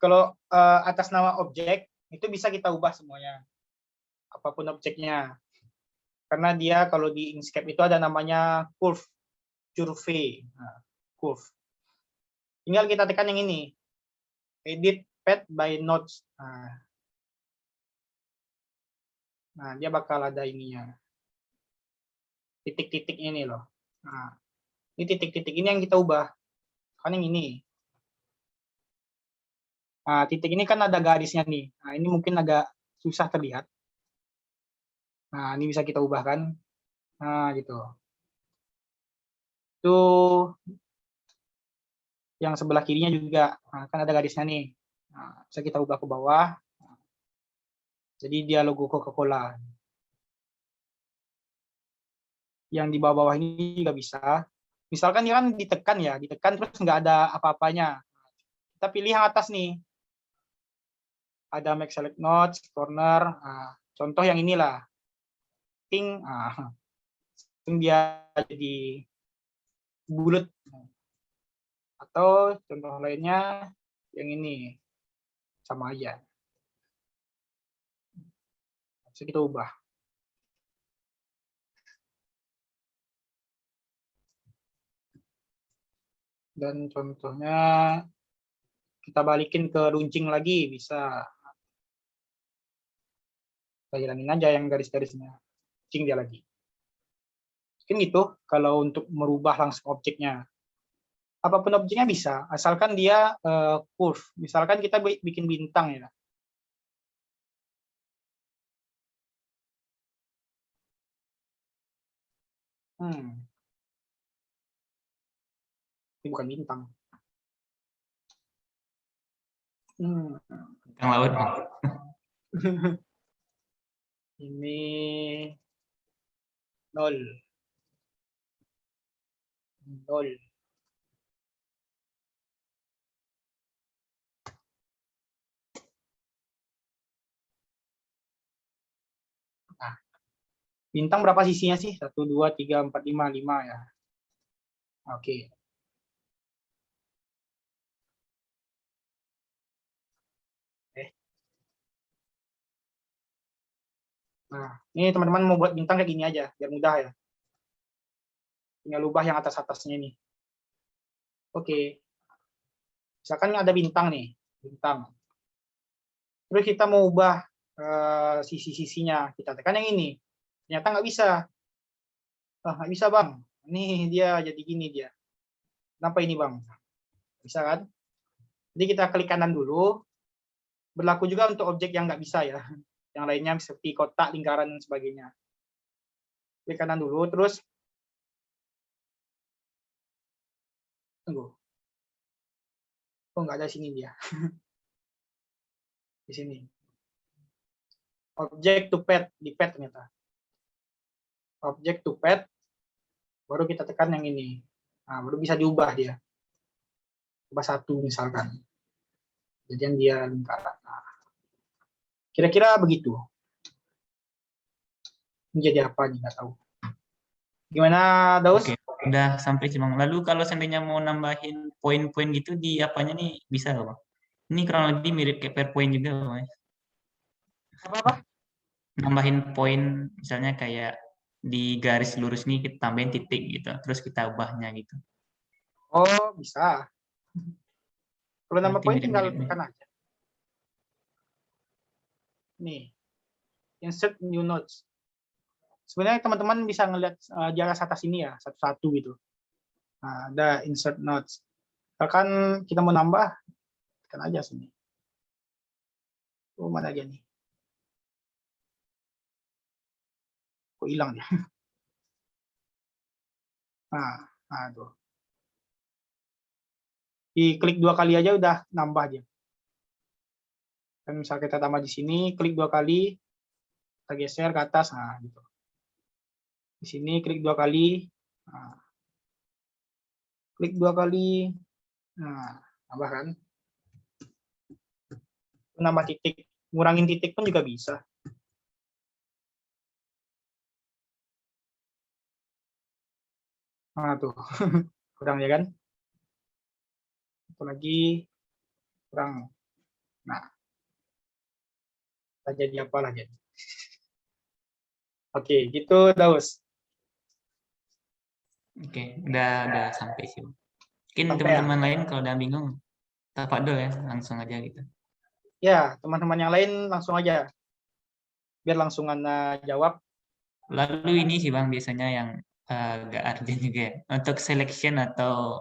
Kalau atas nama objek itu bisa kita ubah semuanya. Apapun objeknya. Karena dia kalau di Inkscape itu ada namanya curve. Nah, curve. Tinggal kita tekan yang ini. Edit path by nodes. Nah, dia bakal ada ininya. Titik-titik ini loh. Nah, ini titik-titik ini yang kita ubah. Kan yang ini. Nah, titik ini kan ada garisnya nih. Nah, ini mungkin agak susah terlihat. Nah, ini bisa kita ubah kan. Nah, gitu. Itu yang sebelah kirinya juga. Nah, kan ada garisnya nih. Nah, bisa kita ubah ke bawah. Jadi dia logo Coca-Cola. Yang di bawah-bawah ini juga bisa. Misalkan dia kan ditekan terus nggak ada apa-apanya. Kita pilih yang atas nih. Ada make select nodes, corner. Nah, contoh yang inilah. Ping. Nah, dia jadi bulat. Atau contoh lainnya yang ini. Sama aja. Bisa kita ubah. Dan contohnya kita balikin ke runcing lagi bisa. Kita hilangin aja yang garis-garisnya. Runcing dia lagi. Mungkin gitu kalau untuk merubah langsung objeknya. Apapun objeknya bisa, asalkan dia curve. Misalkan kita bikin bintang ya. Ini bukan bintang. Bintang laut, Bang. Ini 0. Nah, bintang berapa sisinya sih? 1, 2, 3, 4, 5, 5 ya. Oke. Nah, ini teman-teman mau buat bintang kayak gini aja, biar mudah ya. Tinggal ubah yang atas-atasnya ini. Oke. Misalkan ada bintang nih, bintang. Terus kita mau ubah sisi-sisinya, kita tekan yang ini. Ternyata nggak bisa. Nggak bisa bang. Ini dia jadi gini dia. Kenapa ini bang? Bisa kan? Jadi kita klik kanan dulu. Berlaku juga untuk objek yang nggak bisa ya. Yang lainnya seperti kotak, lingkaran, dan sebagainya. Klik kanan dulu, terus tunggu. Oh, nggak ada sini dia. Di sini. Object to path, di path ternyata. Object to path, baru kita tekan yang ini. Nah, baru bisa diubah dia. Ubah 1 misalkan. Jadi yang dia lingkaran. Nah, kira-kira begitu. Ini jadi apa nih, nggak tahu. Gimana, Daus? Oke. Udah sampai sih Bang. Lalu kalau seandainya mau nambahin poin-poin gitu di apanya nih bisa nggak Bang? Ini kurang lebih mirip kayak PowerPoint juga Bang. Apa-apa? Nambahin poin misalnya kayak di garis lurus nih kita tambahin titik gitu. Terus kita ubahnya gitu. Oh, bisa. Kalau nambah Berarti poin tinggal mirip-mirip nih. tekan aja. Nih, insert new notes. Sebenarnya teman-teman bisa ngelihat di atas ini ya, satu-satu gitu. Nah, ada insert notes. Misalkan kita mau nambah, tekan aja sini. Oh, mana dia nih? Kok hilang dia? Nah, tuh. Diklik 2 kali aja udah nambah dia. Dan misal kita tambah di sini, klik 2 kali, kita geser ke atas, nah gitu. Di sini klik 2 kali, nah, klik 2 kali, nah tambah kan. Nambah titik, ngurangin titik pun juga bisa. Nah tuh, kurang ya kan? Satu lagi, kurang. Nah, kita jadi apa lagi? Oke, gitu Daus. Oke, udah sampai sih Bang. Mungkin Sampai ya? teman-teman lain kalau udah bingung, tapak dulu ya, langsung aja gitu. Ya, teman-teman yang lain langsung aja. Biar langsung Anda jawab. Lalu ini sih Bang biasanya yang agak urgent juga ya. Untuk selection atau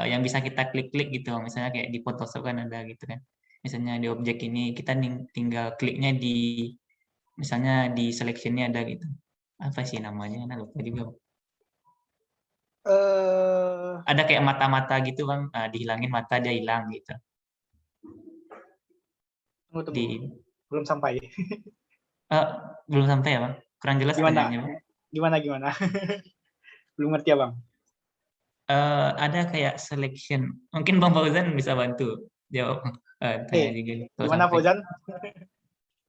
yang bisa kita klik-klik gitu, Bang. Misalnya kayak di Photoshop kan ada gitu kan. Misalnya di objek ini kita tinggal kliknya di misalnya di selection-nya ada gitu. Apa sih namanya? Nah, lupa juga, Bang. Eh, Ada kayak mata-mata gitu Bang, dihilangin mata dia hilang gitu. tunggu. Di Belum sampai. eh, belum sampai ya Bang? Kurang jelas Gimana? tengahnya Bang. Gimana? Belum ngerti ya, Bang? Ada kayak selection. Mungkin Bang Fauzan bisa bantu jawab tanya juga kalau Gimana sampai. Fauzan?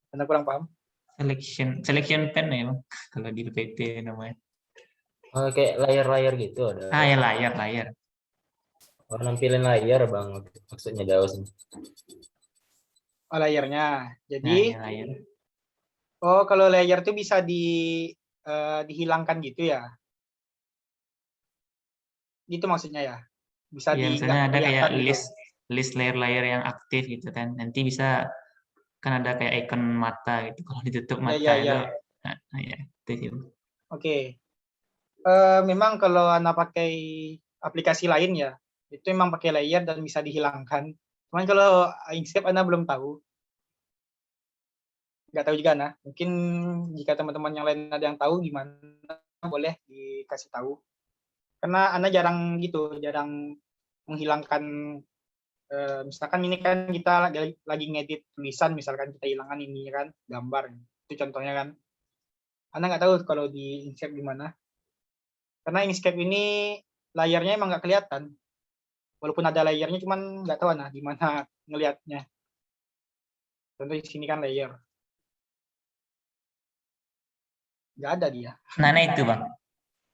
Anda kurang paham. Selection pen ya Bang, kalau di PT namanya. Kayak layar-layar gitu ada. Ya layar. Oh, nampilin layar bang, maksudnya Daus. Oh, layernya. Nah, Jadi, ya layar. oh kalau layer itu bisa dihilangkan gitu ya? Gitu maksudnya ya? Bisa Ya di misalnya nggak ada kayak kelihatan gitu. list layer-layer yang aktif gitu kan. Nanti bisa kan ada kayak icon mata gitu. Kalau ditutup mata itu, Ya. ya itu sih. Bang. Oke. Memang kalau Anda pakai aplikasi lain ya, itu memang pakai layer dan bisa dihilangkan. Cuman kalau Inkscape Anda belum tahu, nggak tahu juga nah. Mungkin jika teman-teman yang lain ada yang tahu gimana, boleh dikasih tahu. Karena Anda jarang menghilangkan. Misalkan ini kan kita lagi ngedit tulisan, misalkan kita hilangkan ini kan gambar, itu contohnya kan. Anda nggak tahu kalau di Inkscape gimana. Karena Inkscape ini layarnya emang nggak kelihatan. Walaupun ada layernya, cuman nggak tahu nah gimana ngelihatnya. Contoh di sini kan layer, nggak ada dia. Nah itu Bang.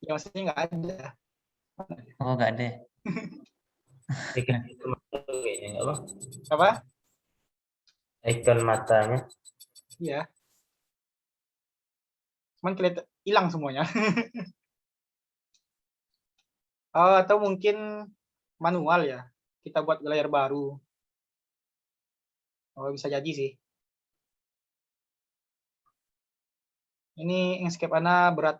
Ya maksudnya nggak ada. Oh nggak ada. Icon mata kayaknya nggak bang? Apa? Icon matanya. Iya. Cuman kelihatan hilang semuanya. Oh, atau mungkin manual ya. Kita buat layar baru. Oh, bisa jadi sih. Ini Inkscape Ana berat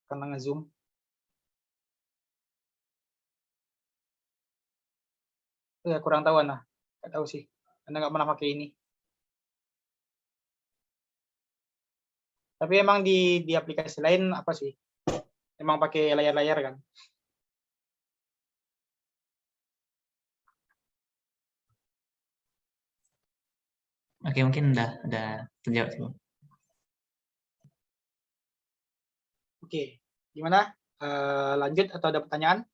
karena ngezoom. Ya kurang tahu Ana. Nggak tahu sih. Anda nggak pernah pakai ini. Tapi emang di aplikasi lain apa sih? Emang pakai layar-layar kan? Oke mungkin udah terjawab sih Bang. Oke. Gimana? Lanjut atau ada pertanyaan?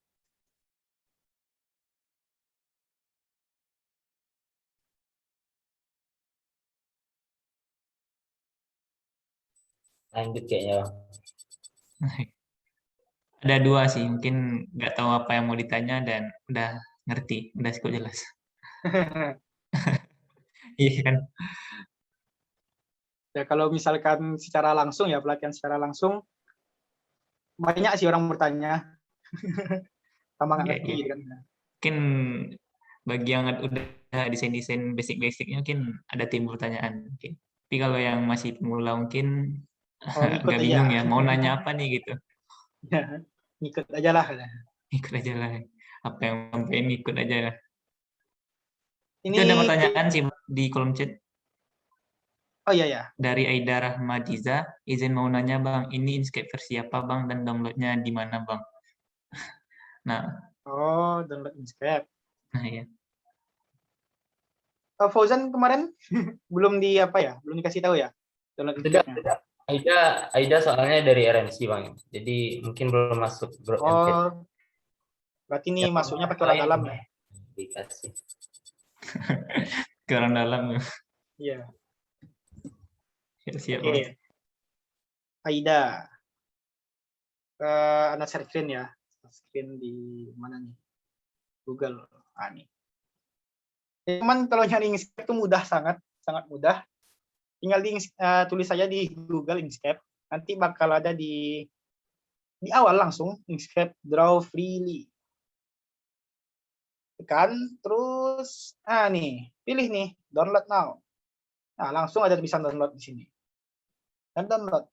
Lanjut kayaknya bang. Ada dua sih, mungkin nggak tahu apa yang mau ditanya dan udah ngerti, udah cukup jelas. Iya kan? Ya kalau misalkan secara langsung ya pelatihan secara langsung banyak sih orang bertanya sama nggak Iya, ngerti iya. gitu kan. Mungkin bagi yang udah desain-desain basic-basicnya mungkin ada timbul pertanyaan mungkin. Tapi kalau yang masih pemula mungkin Oh ngikut agak aja, bingung ya, mau nanya apa nih gitu. ngikut aja lah. Ikut aja lah. Apa yang sampein ikut aja lah. Itu ada Ini pertanyaan sih di kolom chat oh iya ya. dari Aida Rahmadiza. Izin mau nanya Bang, ini Inkscape versi apa Bang dan downloadnya di mana Bang? Nah, Oh download Inkscape. nah ya. Fauzan kemarin belum di apa ya? Belum dikasih tahu ya download Tidak, Inkscape-nya. tidak. Aida soalnya dari RMC Bang. Jadi mungkin belum masuk grup MT. Oh berarti ini Yang masuknya pakai orang dalam ya? dikasih. Ke orang dalam. Iya. Siap-siap Oke. Bang. Aida. Anda share screen ya. Screen di mana nih? Google. Ah, nih. Teman kalau nyari Inkscape itu mudah, sangat mudah. Tinggal tulis saja di Google Inkscape. Nanti bakal ada di awal langsung Inkscape Draw Freely. Tekan, terus nih, pilih nih, download now. Nah, langsung ada tulisan download di sini. Dan download.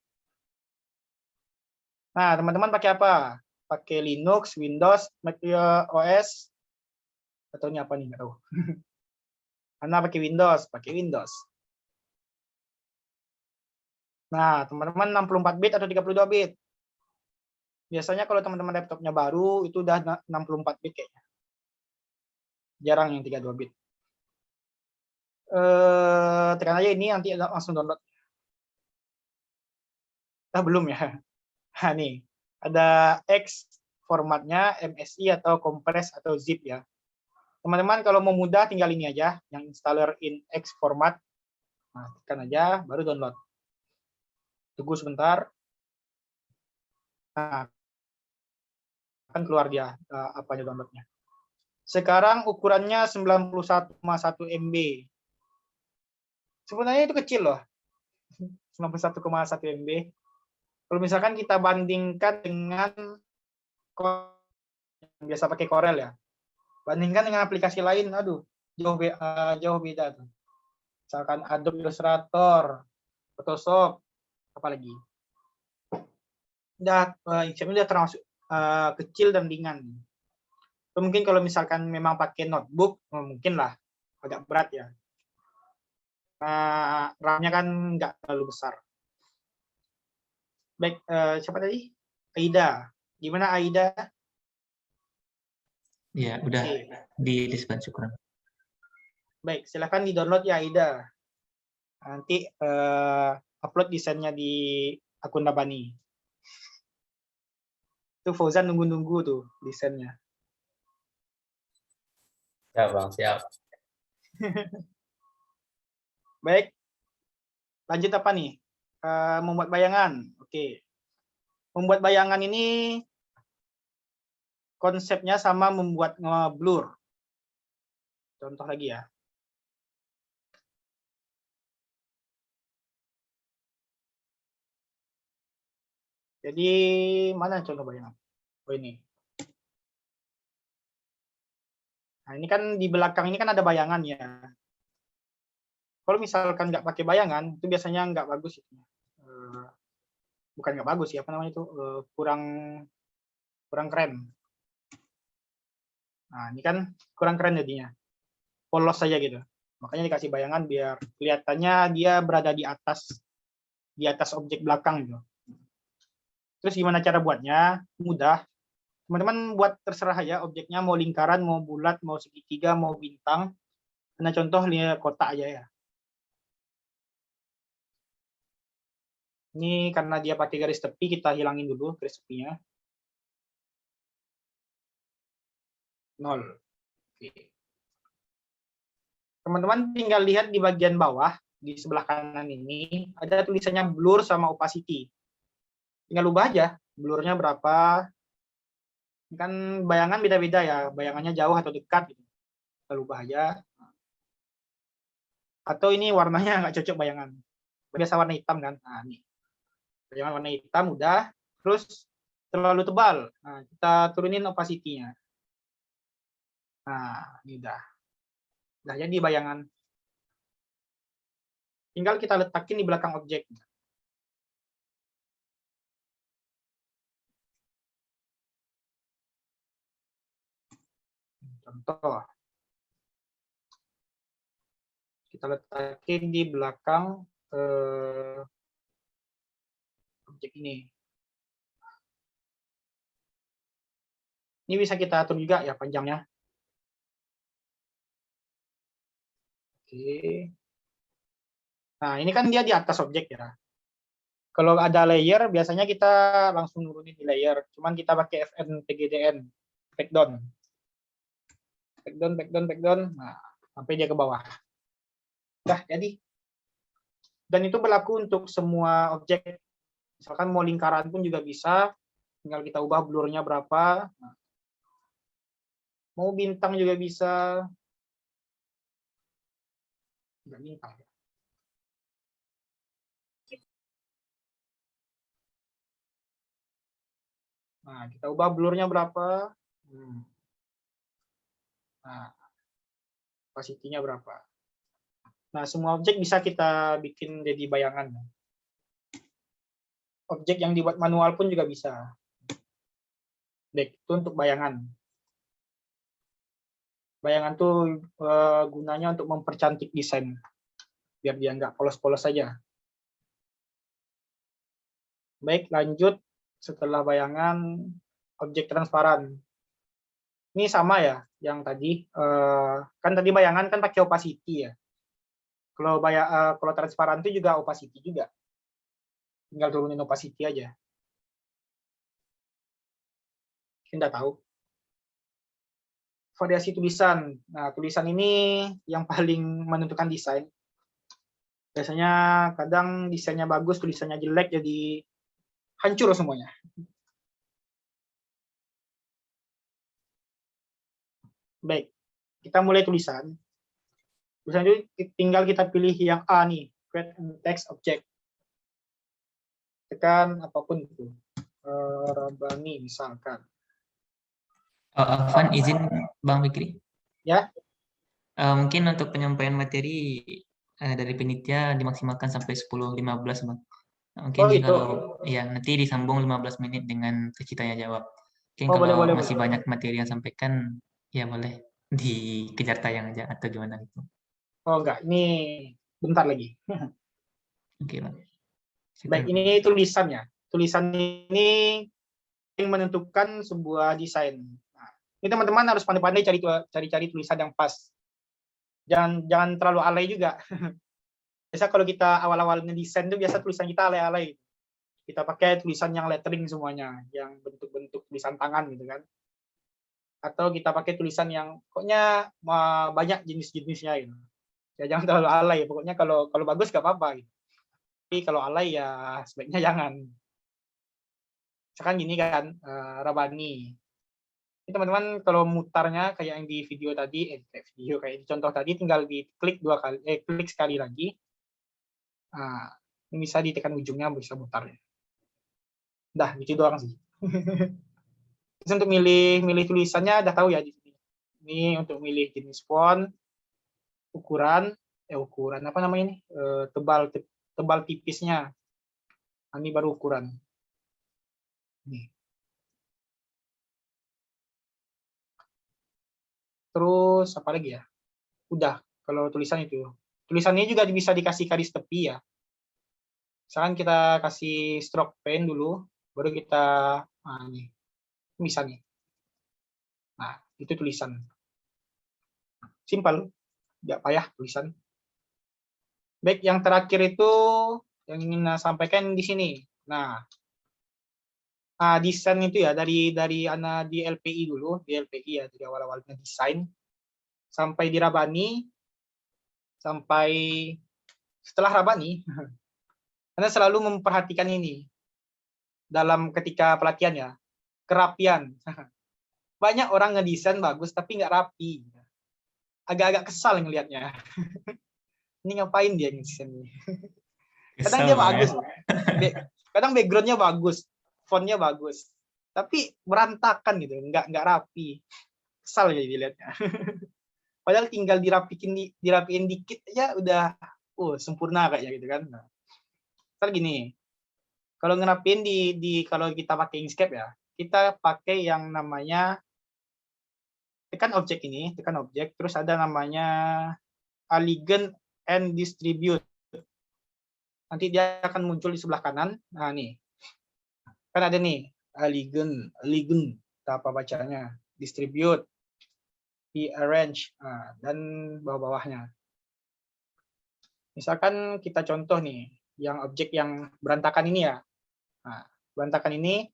Nah, teman-teman pakai apa? Pakai Linux, Windows, Mac OS, atau ini apa nih, nggak tahu. Anda pakai Windows. Nah, teman-teman 64 bit atau 32 bit? Biasanya kalau teman-teman laptopnya baru, itu udah 64 bit kayaknya. Jarang yang 32 bit. Tekan aja ini, nanti langsung download. Belum ya? Nah, nih, ada X formatnya, MSI atau compress atau zip ya. Teman-teman kalau mau mudah tinggal ini aja, yang installer in X format. Nah, tekan aja, baru download. Tunggu sebentar. Nah, akan keluar dia apanya downloadnya. Sekarang ukurannya 91,1 MB. Sebenarnya itu kecil loh. 91,1 MB. Kalau misalkan kita bandingkan dengan yang biasa pakai Corel ya. Bandingkan dengan aplikasi lain, aduh, jauh beda tuh. Misalkan Adobe Illustrator, Photoshop, apalagi. Inkscape udah termasuk kecil dan ringan. Mungkin kalau misalkan memang pakai notebook, mungkin lah agak berat ya. RAM-nya kan nggak terlalu besar. Baik, siapa tadi? Aida. Gimana Aida? Ya, udah di display syukuran. Baik, silahkan di-download ya Aida. Nanti upload desainnya di akun Nabani. Itu Fauzan nunggu-nunggu tuh desainnya. Siap Bang, siap. Baik, lanjut apa nih? Membuat bayangan. Oke. Membuat bayangan ini konsepnya sama membuat blur. Contoh lagi ya. Jadi mana contoh bayangan? Oh ini. Nah ini kan di belakang ini kan ada bayangan ya. Kalau misalkan nggak pakai bayangan, itu biasanya nggak bagus. Bukan nggak bagus ya, apa namanya itu kurang keren. Nah ini kan kurang keren jadinya, polos saja gitu. Makanya dikasih bayangan biar kelihatannya dia berada di atas objek belakang gitu. Terus gimana cara buatnya? Mudah. Teman-teman buat terserah ya, objeknya mau lingkaran, mau bulat, mau segitiga, mau bintang. Karena contoh kotak aja ya. Ini karena dia pakai garis tepi, kita hilangin dulu garis tepinya. 0. Oke. Teman-teman tinggal lihat di bagian bawah, di sebelah kanan ini, ada tulisannya blur sama opacity. Tinggal ubah aja, blurnya berapa, Kan bayangan beda-beda ya, bayangannya jauh atau dekat gitu. Kita ubah aja. Atau ini warnanya nggak cocok bayangan. Biasa warna hitam kan. Nah, ini. Bayangan warna hitam udah, terus terlalu tebal. Nah, kita turunin opacity-nya. Nah, ini udah. Udah jadi bayangan. Tinggal kita letakin di belakang objek. Contoh. Kita letakin di belakang objek ini. Ini bisa kita atur juga ya panjangnya. Oke. Nah, ini kan dia di atas objek ya. Kalau ada layer, biasanya kita langsung nurunin di layer. Cuman kita pakai FN PGDN, backdown. Backdown. Nah, sampai dia ke bawah. Udah, jadi. Dan itu berlaku untuk semua objek. Misalkan mau lingkaran pun juga bisa. Tinggal kita ubah blurnya berapa. Nah, mau bintang juga bisa. Enggak bintang ya. Nah, kita ubah blurnya berapa. Nah, opacity-nya berapa. Nah, semua objek bisa kita bikin jadi bayangan. Objek yang dibuat manual pun juga bisa. Baik, itu untuk bayangan. Bayangan tuh gunanya untuk mempercantik desain. Biar dia nggak polos-polos saja. Baik, lanjut. Setelah bayangan, objek transparan. Ini sama ya, yang tadi. Kan tadi bayangan kan pakai opacity ya. Kalau transparan itu juga opacity juga. Tinggal turunin opacity aja. Kita tahu. Variasi tulisan. Nah, tulisan ini yang paling menentukan desain. Biasanya kadang desainnya bagus, tulisannya jelek, jadi hancur semuanya. Baik, kita mulai tulisan. Tulisan itu tinggal kita pilih yang A nih, create text object. Tekan apapun itu. Rabani misalkan. Afwan, izin Bang Fikri. Ya. Mungkin untuk penyampaian materi dari penitia dimaksimalkan sampai 10-15, Bang. Mungkin Oh, itu. kalau ya nanti disambung 15 menit dengan sesi tanya jawab. Mungkin Oh, kalau boleh. masih banyak materi yang sampaikan, ya boleh dikejar tayang aja atau gimana gitu. Oh, enggak. Ini bentar lagi. Oke, Bang. Baik, ini tulisannya. Tulisan ini yang menentukan sebuah desain. Nah, ini teman-teman harus pandai-pandai cari tulisan yang pas. Jangan terlalu alay juga. Biasa kalau kita awal-awal ngedesain itu biasa tulisan kita alay-alay. Kita pakai tulisan yang lettering semuanya, yang bentuk-bentuk tulisan tangan gitu kan. Atau kita pakai tulisan yang pokoknya banyak jenis-jenisnya gitu. Ya jangan terlalu alay, pokoknya kalau bagus gak apa-apa gitu. Tapi kalau alay ya sebaiknya jangan. Misalkan gini kan, Rabani. Ini teman-teman kalau mutarnya kayak yang di video tadi, kayak di contoh tadi, tinggal diklik klik sekali lagi. Nah, ini bisa ditekan ujungnya bisa mutar. Dah, gitu doang sih. Terus untuk milih tulisannya udah tahu ya di sini. Ini untuk milih jenis font, ukuran apa namanya ini? Tebal tipisnya. Nah, ini baru ukuran. Nih. Terus apa lagi ya? Udah, kalau tulisan itu. Tulisannya juga bisa dikasih garis tepi ya. Misalkan kita kasih stroke pen dulu, baru kita nih. Bisa nih. Nah, itu tulisan. Simpel, nggak payah tulisan. Baik, yang terakhir itu yang ingin saya sampaikan di sini. Nah, desain itu ya dari di LPI dulu, di LPI ya dari awal-awalnya desain sampai di Rabani, sampai setelah Rabani, karena selalu memperhatikan ini dalam ketika pelatihan ya, kerapian. banyak orang ngedesain bagus tapi nggak rapi. Agak-agak kesal ngelihatnya. Ini ngapain dia ngedesain ini? Kadang Kesel dia Bang, ya. bagus. Kadang backgroundnya bagus, fontnya bagus, tapi berantakan gitu, nggak rapi. Kesal jadi dilihatnya. Padahal tinggal dirapiin dikit aja udah sempurna kayaknya gitu kan. Nah, misal gini, kalau ngerapiin kalau kita pakai Inkscape ya, kita pakai yang namanya tekan objek ini, tekan objek, terus ada namanya Align and Distribute. Nanti dia akan muncul di sebelah kanan. Nah, nih. Kan ada nih, Align, apa bacanya, Distribute, Rearrange, dan bawah-bawahnya. Misalkan kita contoh nih, yang objek yang berantakan ini ya. Nah, berantakan ini,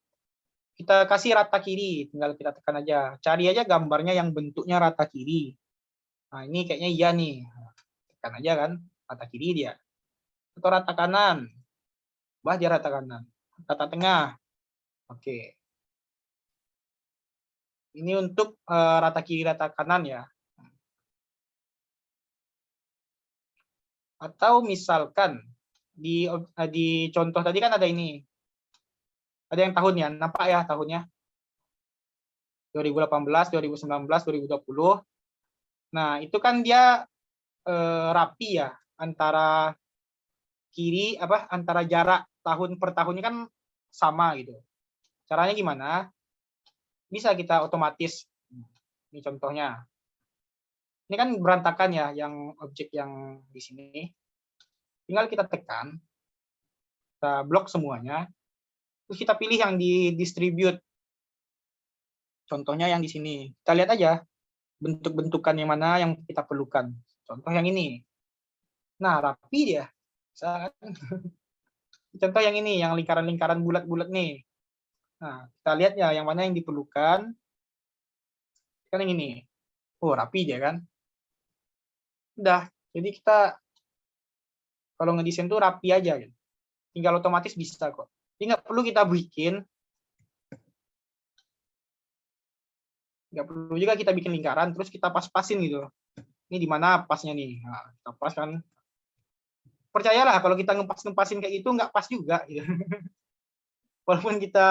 kita kasih rata kiri, tinggal kita tekan aja. Cari aja gambarnya yang bentuknya rata kiri. Nah, ini kayaknya iya nih. Tekan aja kan, rata kiri dia. Atau rata kanan. Dia rata kanan. Rata tengah. Oke. Ini untuk rata kiri, rata kanan ya. Atau misalkan di contoh tadi kan ada ini. Ada yang tahunnya, nampak ya tahunnya? 2018, 2019, 2020. Nah, itu kan dia rapi ya, antara antara jarak tahun per tahunnya kan sama gitu. Caranya gimana? Bisa kita otomatis. Ini contohnya. Ini kan berantakan ya, yang objek yang di sini. Tinggal kita tekan, kita blok semuanya, terus kita pilih yang di distribute. Contohnya yang di sini. Kita lihat aja bentuk-bentukan yang mana yang kita perlukan. Contoh yang ini. Nah, rapi dia. Contoh yang ini, yang lingkaran-lingkaran bulat-bulat nih. Nah, kita lihat ya yang mana yang diperlukan. Kan yang ini. Rapi dia kan. Udah, jadi kita kalau ngedesain tuh rapi aja. Gitu. Tinggal otomatis bisa kok. Jadi nggak perlu kita bikin. Nggak perlu juga kita bikin lingkaran, terus kita pas-pasin gitu. Ini di mana pasnya nih. Nah, kita pas kan. Percayalah, kalau kita ngepas-ngepasin kayak gitu, nggak pas juga. Gitu. Walaupun kita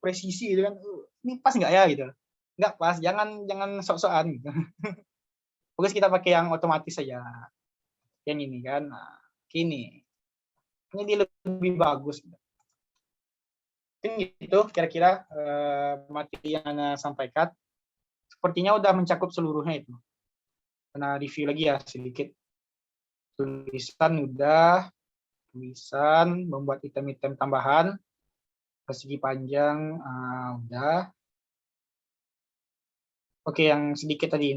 presisi gitu kan, ini pas nggak ya gitu. Nggak pas, jangan sok-sokan. Gitu. Fokus kita pakai yang otomatis saja. Yang ini kan. Nah, ini dia lebih bagus. Itu kira-kira materi yang Anda sampaikan. Sepertinya udah mencakup seluruhnya itu. Karena review lagi ya sedikit. Tulisan udah, tulisan, membuat item-item tambahan, persegi panjang udah. Oke, yang sedikit tadi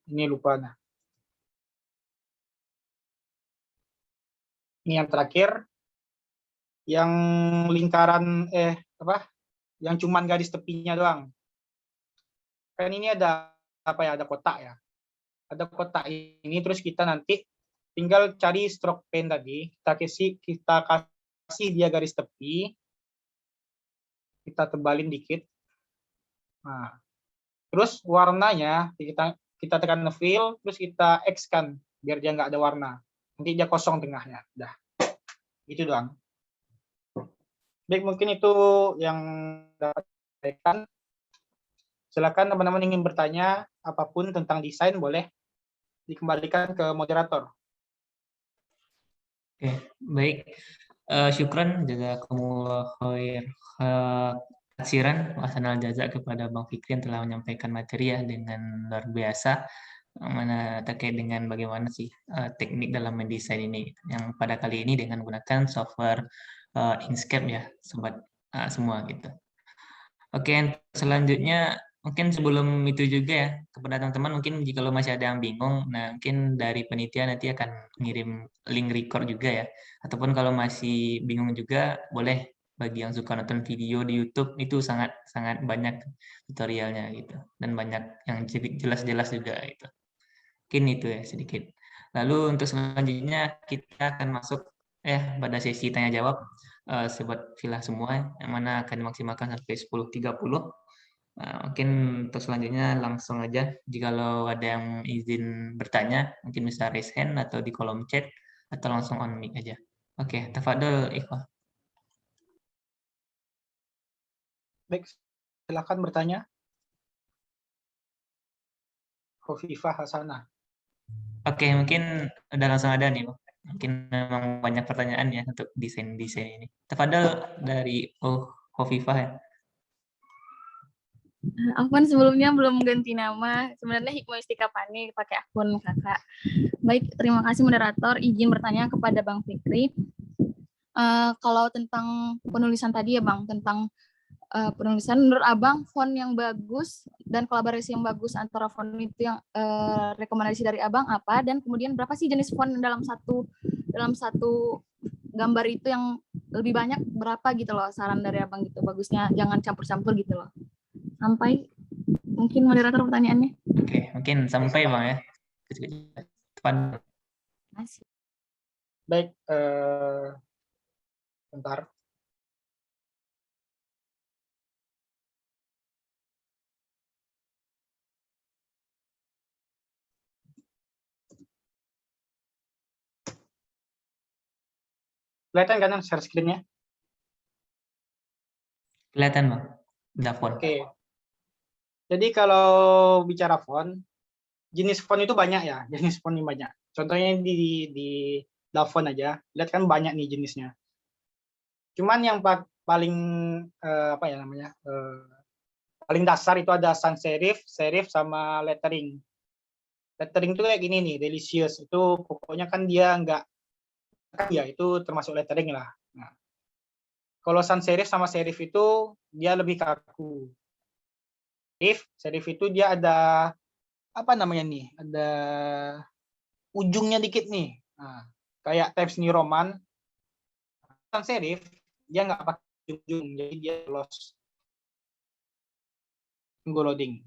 ini lupa. Nah. Ini yang terakhir, yang lingkaran yang cuman garis tepinya doang. Kan ini ada ada kotak ya. Ada kotak ini, terus kita nanti tinggal cari stroke pen tadi, kita kasih dia garis tepi, kita tebalin dikit. Nah, terus warnanya kita tekan fill, terus kita X kan biar dia nggak ada warna. Nanti dia kosong tengahnya. Udah. Gitu doang. Baik, mungkin itu yang dapat saya sampaikan. Silakan teman-teman ingin bertanya apapun tentang desain, boleh dikembalikan ke moderator. Oke, baik. Syukran jazakumullah khair katsiran wa hasanal jazak kepada Bang Fikri yang telah menyampaikan materi ya dengan luar biasa, mana terkait dengan bagaimana sih teknik dalam mendesain ini, yang pada kali ini dengan menggunakan software Inkscape ya, sobat semua gitu. Oke, selanjutnya mungkin sebelum itu juga ya, kepada teman-teman mungkin jika masih ada yang bingung, nah mungkin dari penitia nanti akan ngirim link record juga ya. Ataupun kalau masih bingung juga, boleh bagi yang suka nonton video di YouTube, itu sangat banyak tutorialnya gitu. Dan banyak yang jelas-jelas juga gitu. Mungkin itu ya sedikit. Lalu untuk selanjutnya kita akan masuk pada sesi tanya-jawab sobat Villa semua, yang mana akan dimaksimalkan sampai 10.30. Mungkin untuk selanjutnya langsung aja. Jikalau ada yang izin bertanya, mungkin bisa raise hand atau di kolom chat atau langsung on mic aja. Oke, tafadhol Ikhwah. Baik, silakan bertanya. Khofifah Hasanah. Oke, mungkin udah langsung ada nih, Bang. Mungkin memang banyak pertanyaan ya untuk desain-desain ini. Tafadhol dari Khofifah ya. Afwan sebelumnya belum ganti nama. Sebenarnya Hikmah Istikapani pakai akun kakak. Baik, terima kasih moderator. Izin bertanya kepada Bang Fikri. Kalau tentang penulisan tadi ya Bang, tentang penulisan menurut Abang font yang bagus dan kolaborasi yang bagus antara font itu yang rekomendasi dari Abang apa, dan kemudian berapa sih jenis font dalam satu gambar itu yang lebih banyak berapa gitu loh, saran dari Abang gitu, bagusnya jangan campur-campur gitu loh. Sampai mungkin moderator pertanyaannya. Oke, mungkin sampai Bang ya. Tafadhol. Masih. Baik, bentar. Kelihatan kan share screen-nya? Kelihatan Bang. Udah font. Oke. Jadi kalau bicara font, jenis font itu banyak ya, jenis font ini banyak. Contohnya di Davon aja, lihat kan banyak nih jenisnya. Cuman yang paling apa ya namanya, paling dasar itu ada sans serif, serif sama lettering. Lettering itu kayak gini nih, delicious itu pokoknya kan dia nggak, ya itu termasuk lettering lah. Nah, kalau sans serif sama serif itu dia lebih kaku. Serif itu dia ada apa namanya nih, ada ujungnya dikit nih. Nah, kayak Times New Roman, sans serif dia nggak pakai ujung, jadi dia loss. Tunggu loading.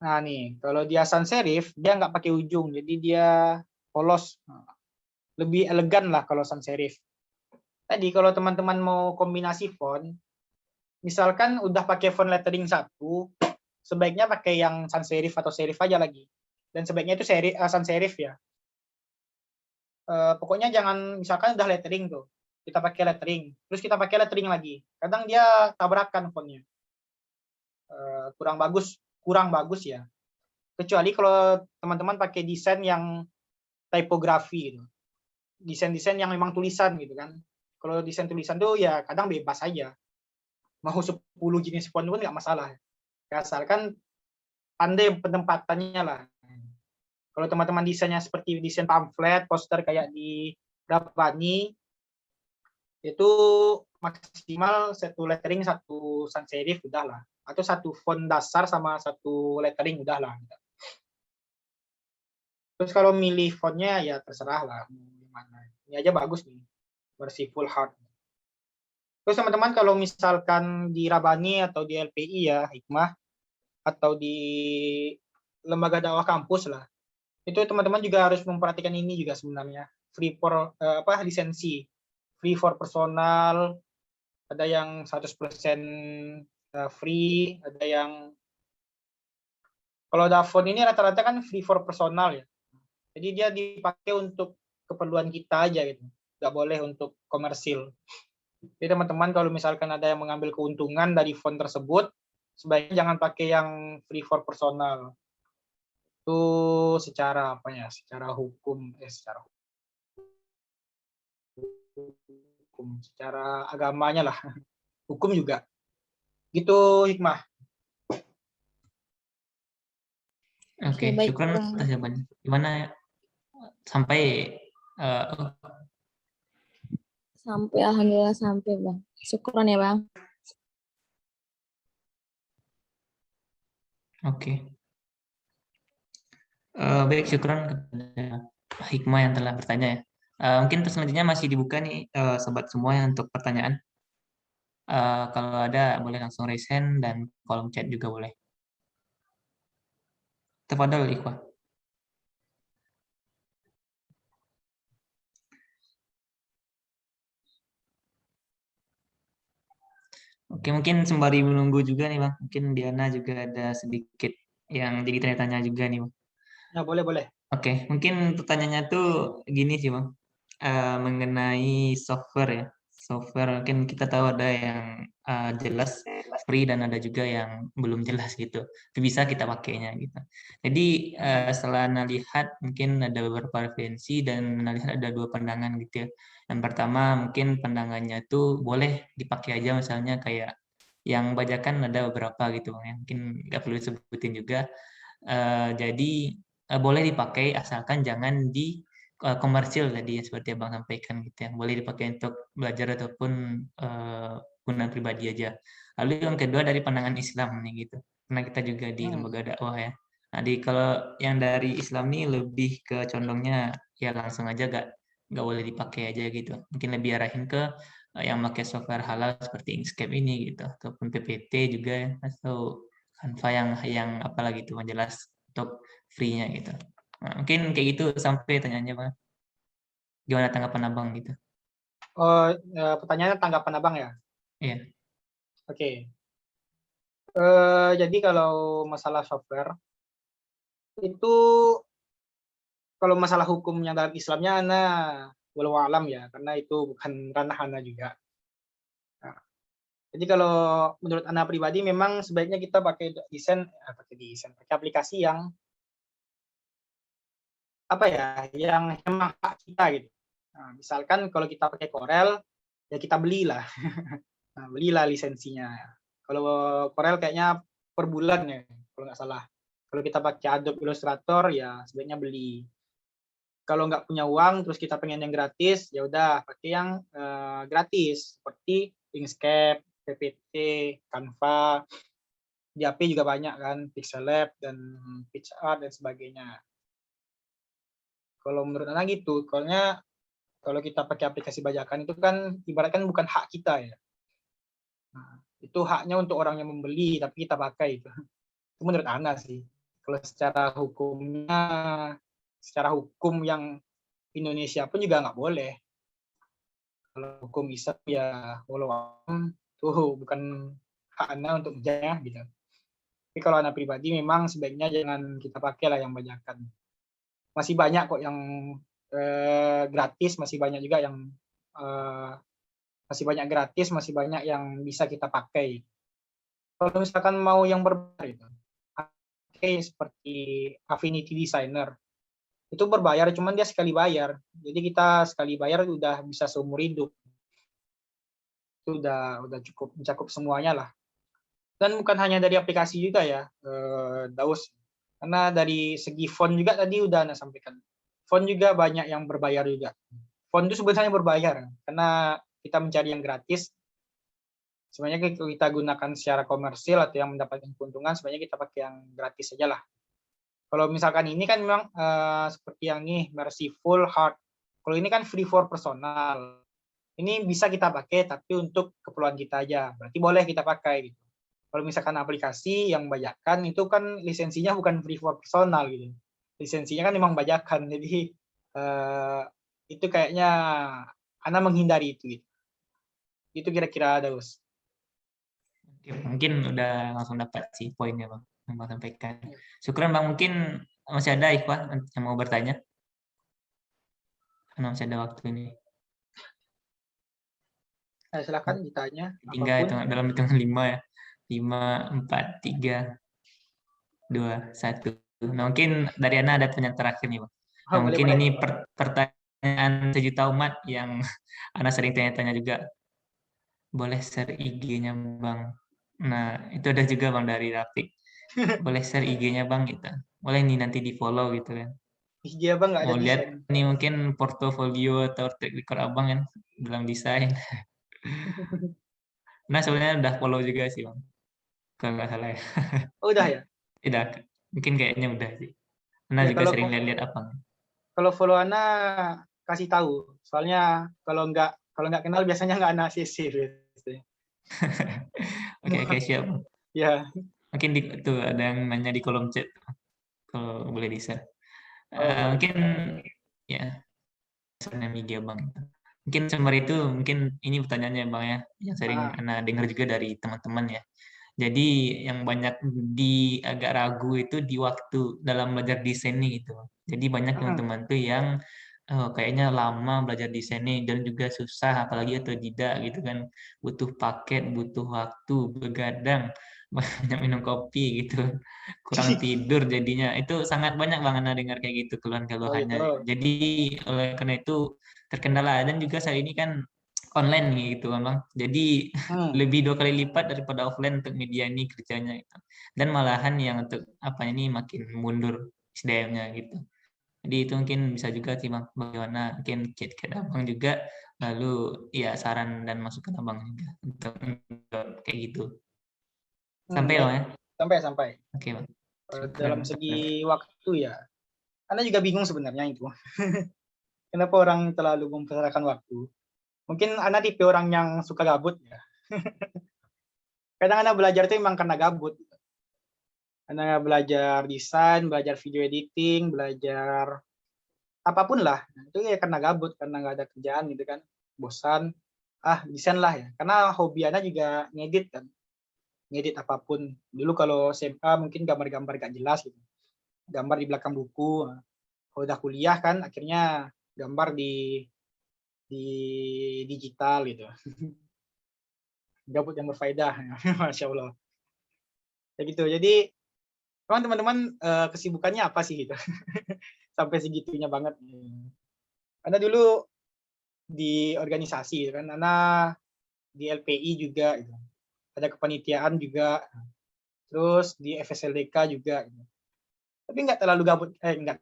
Nah nih, kalau dia sans serif dia nggak pakai ujung, jadi dia polos. Lebih elegan lah kalau sans serif. Tadi kalau teman-teman mau kombinasi font, misalkan udah pakai font lettering satu, sebaiknya pakai yang sans serif atau serif aja lagi. Dan sebaiknya itu sans serif ya. Pokoknya jangan, misalkan udah lettering tuh, kita pakai lettering, terus kita pakai lettering lagi. Kadang dia tabrakan fontnya. Kurang bagus ya. Kecuali kalau teman-teman pakai desain yang tipografi gitu. Desain-desain yang memang tulisan gitu kan. Kalau desain tulisan tuh ya kadang bebas aja. Mau 10 jenis font pun nggak masalah. Asalkan pandai penempatannya lah. Kalau teman-teman desainnya seperti desain pamflet, poster kayak di Rabani, itu maksimal satu lettering, satu sans serif udah lah. Atau satu font dasar sama satu lettering udah lah. Terus kalau milih fontnya ya terserah lah gimana. Ini aja bagus nih, versi full heart. Terus teman-teman kalau misalkan di Rabani atau di LPI ya, Hikmah, atau di lembaga dakwah kampus lah, itu teman-teman juga harus memperhatikan ini juga sebenarnya. Free for lisensi, free for personal, ada yang 100% free, ada yang kalau Davon ini rata-rata kan free for personal ya. Jadi dia dipakai untuk keperluan kita aja gitu. Nggak boleh untuk komersil. Jadi teman-teman kalau misalkan ada yang mengambil keuntungan dari font tersebut, sebaiknya jangan pakai yang free for personal. Itu secara apa ya? Secara hukum, secara agamanya lah. Hukum juga. Gitu Hikmah. Oke, baik, syukran Bang. atas jawabannya. Gimana ya? Sampai Sampai alhamdulillah sampai, Bang. Syukron ya, Bang. oke. Baik, syukran kepada Hikmah yang telah bertanya ya. Mungkin untuk selanjutnya masih dibuka nih sobat semua untuk pertanyaan. Kalau ada boleh langsung raise hand dan kolom chat juga boleh. Tafadhol Ikhwah. Oke, mungkin sembari menunggu juga nih Bang, mungkin Diana juga ada sedikit yang jadi tanya-tanya juga nih Bang. Ya, boleh, boleh. Oke, mungkin pertanyaannya tuh gini sih Bang. Mengenai software ya. Software mungkin kita tahu ada yang jelas free dan ada juga yang belum jelas gitu. Itu bisa kita pakainya gitu. Jadi setelah lihat mungkin ada beberapa referensi dan lihat ada dua pandangan gitu ya. Yang pertama mungkin pandangannya tuh boleh dipakai aja misalnya kayak yang bajakan ada beberapa gitu Bang ya. Mungkin nggak perlu disebutin juga. Jadi boleh dipakai asalkan jangan di komersil tadi ya seperti Abang sampaikan gitu ya. Boleh dipakai untuk belajar ataupun gunaan pribadi aja. Lalu yang kedua dari pandangan Islam nih gitu. Karena kita juga di lembaga dakwah ya. Nah, kalau yang dari Islam nih lebih ke condongnya ya langsung aja nggak boleh dipakai aja gitu. Mungkin lebih arahin ke yang pakai software halal seperti Inkscape ini gitu ataupun PPT juga ya, atau Canva yang apalagi itu yang jelas untuk free-nya gitu. Nah, mungkin kayak gitu sampai tanyanya Bang. Gimana tanggapan Abang gitu? Oh, pertanyaannya tanggapan Abang ya? Iya. Oke. Jadi kalau masalah software, itu kalau masalah hukumnya dalam Islamnya, Ana walau alam ya, karena itu bukan ranah Ana juga. Nah, jadi kalau menurut Ana pribadi, memang sebaiknya kita pakai pakai aplikasi yang apa ya, yang memang hak kita gitu. Nah, misalkan kalau kita pakai Corel, ya kita belilah, nah, belilah lisensinya. Kalau Corel kayaknya per bulan ya, kalau nggak salah. Kalau kita pakai Adobe Illustrator, ya sebaiknya beli. Kalau nggak punya uang, terus kita pengen yang gratis, ya udah pakai yang gratis, seperti Inkscape, PPT, Canva, di HP juga banyak kan, Pixel Lab dan PixArt dan sebagainya. Kalau menurut Ana gitu, kalau kita pakai aplikasi bajakan itu kan ibaratkan bukan hak kita ya. Nah, itu haknya untuk orang yang membeli, tapi kita pakai itu. Itu menurut Ana sih. Kalau secara hukum yang Indonesia pun juga nggak boleh. Kalau hukum Islam ya walau tuh bukan hak Ana untuk menjaya gitu. Tapi kalau Ana pribadi memang sebaiknya jangan kita pakai lah yang bajakan. Masih banyak kok yang gratis, masih banyak juga yang masih banyak gratis, masih banyak yang bisa kita pakai. Kalau misalkan mau yang berbayar itu, seperti Affinity Designer, itu berbayar, cuman dia sekali bayar. Jadi kita sekali bayar udah bisa seumur hidup. Itu udah cukup mencakup semuanya lah. Dan bukan hanya dari aplikasi juga ya, Daus. Karena dari segi font juga tadi udah Anda sampaikan. Font juga banyak yang berbayar juga. Font itu sebenarnya berbayar, karena kita mencari yang gratis. Sebenarnya kalau kita gunakan secara komersil atau yang mendapatkan keuntungan, sebenarnya kita pakai yang gratis saja lah. Kalau misalkan ini kan memang seperti yang ini, Merciful Heart. Kalau ini kan free for personal. Ini bisa kita pakai, tapi untuk keperluan kita aja. Berarti boleh kita pakai. Gitu. Kalau misalkan aplikasi yang bajakan, itu kan lisensinya bukan free for personal. Gitu. Lisensinya kan memang bajakan. Jadi itu kayaknya Ana menghindari itu. Gitu. Itu kira-kira Daus. Mungkin udah langsung dapat sih poinnya Bang yang Bang sampaikan. Syukuran Bang, mungkin masih ada Ikhwan yang mau bertanya? Karena masih ada waktu ini. Silakan ditanya. Tinggal Apapun. dalam hitungan 5 ya. 5, 4, 3, 2, 1. Nah, mungkin dari Ana ada pertanyaan terakhir nih Bang. Nah, mungkin boleh. ini pertanyaan sejuta umat yang Ana sering tanya-tanya juga. Boleh share IG-nya Bang. Nah, itu ada juga Bang dari Rafiq. Boleh share IG-nya Bang gitu. Boleh nih nanti di-follow gitu kan. IG Abang nggak ada Mau lihat desain. nih mungkin portofolio atau track record Abang kan dalam desain. Nah, sebenarnya udah follow juga sih Bang. Kalau nggak salah ya. Oh, udah ya? Tidak. Mungkin kayaknya udah sih. Nah, Ya, juga sering lihat-lihat Abang. kalau follow Ana kasih tahu. Soalnya kalau nggak kenal biasanya nggak Ana CC. Oke, siap. Ya. Mungkin tuh ada yang nanya di kolom chat. Kalau boleh di-share. Oh, boleh. Mungkin ya social media Bang. Mungkin summary itu mungkin ini pertanyaannya Bang ya, yang sering Ah, Ana dengar juga dari teman-teman ya. Jadi yang banyak agak ragu itu di waktu dalam belajar desain nih gitu. Jadi banyak mm, teman-teman tuh yang kayaknya lama belajar desain nih dan juga susah apalagi otodidak gitu kan. Butuh paket, butuh waktu, begadang, banyak minum kopi gitu. Kurang tidur jadinya. Itu sangat banyak Bang Ana dengar kayak gitu oh keluhan-keluhannya. gitu. Jadi oleh karena itu terkendala dan juga saat ini kan online gitu kan Bang. Jadi Hmm, lebih 2 kali lipat daripada offline untuk media ini kerjanya gitu. Dan malahan yang untuk apa ini makin mundur SDM-nya gitu. Jadi itu mungkin bisa juga sih Bang, bagaimana mungkin chat Abang juga, lalu ya saran dan masukan Abang juga untuk kayak gitu. Sampai ya baik. Bang ya? Sampai. Oke Bang. Syukran. Dalam segi waktu ya, Anda juga bingung sebenarnya itu. Kenapa orang terlalu mempersalahkan waktu? Mungkin Anda tipe orang yang suka gabut ya. Kadang Anda belajar itu memang karena gabut. Anda belajar desain, belajar video editing, belajar apapun lah. Itu ya karena gabut, karena nggak ada kerjaan gitu kan. Bosan, desain lah ya. Karena hobi Anda juga ngedit kan. Ngedit apapun. Dulu kalau SMA mungkin gambar-gambar gak jelas gitu. Gambar di belakang buku. Kalau udah kuliah kan akhirnya gambar di digital gitu. Gabut yang berfaedah. Masya Allah. Ya gitu. Jadi memang teman-teman kesibukannya apa sih gitu. Sampai segitunya banget. Karena dulu di organisasi gitu kan, karena di LPI juga gitu. Ada kepanitiaan juga, terus di FSLDK juga gitu. Tapi nggak terlalu gabut, nggak.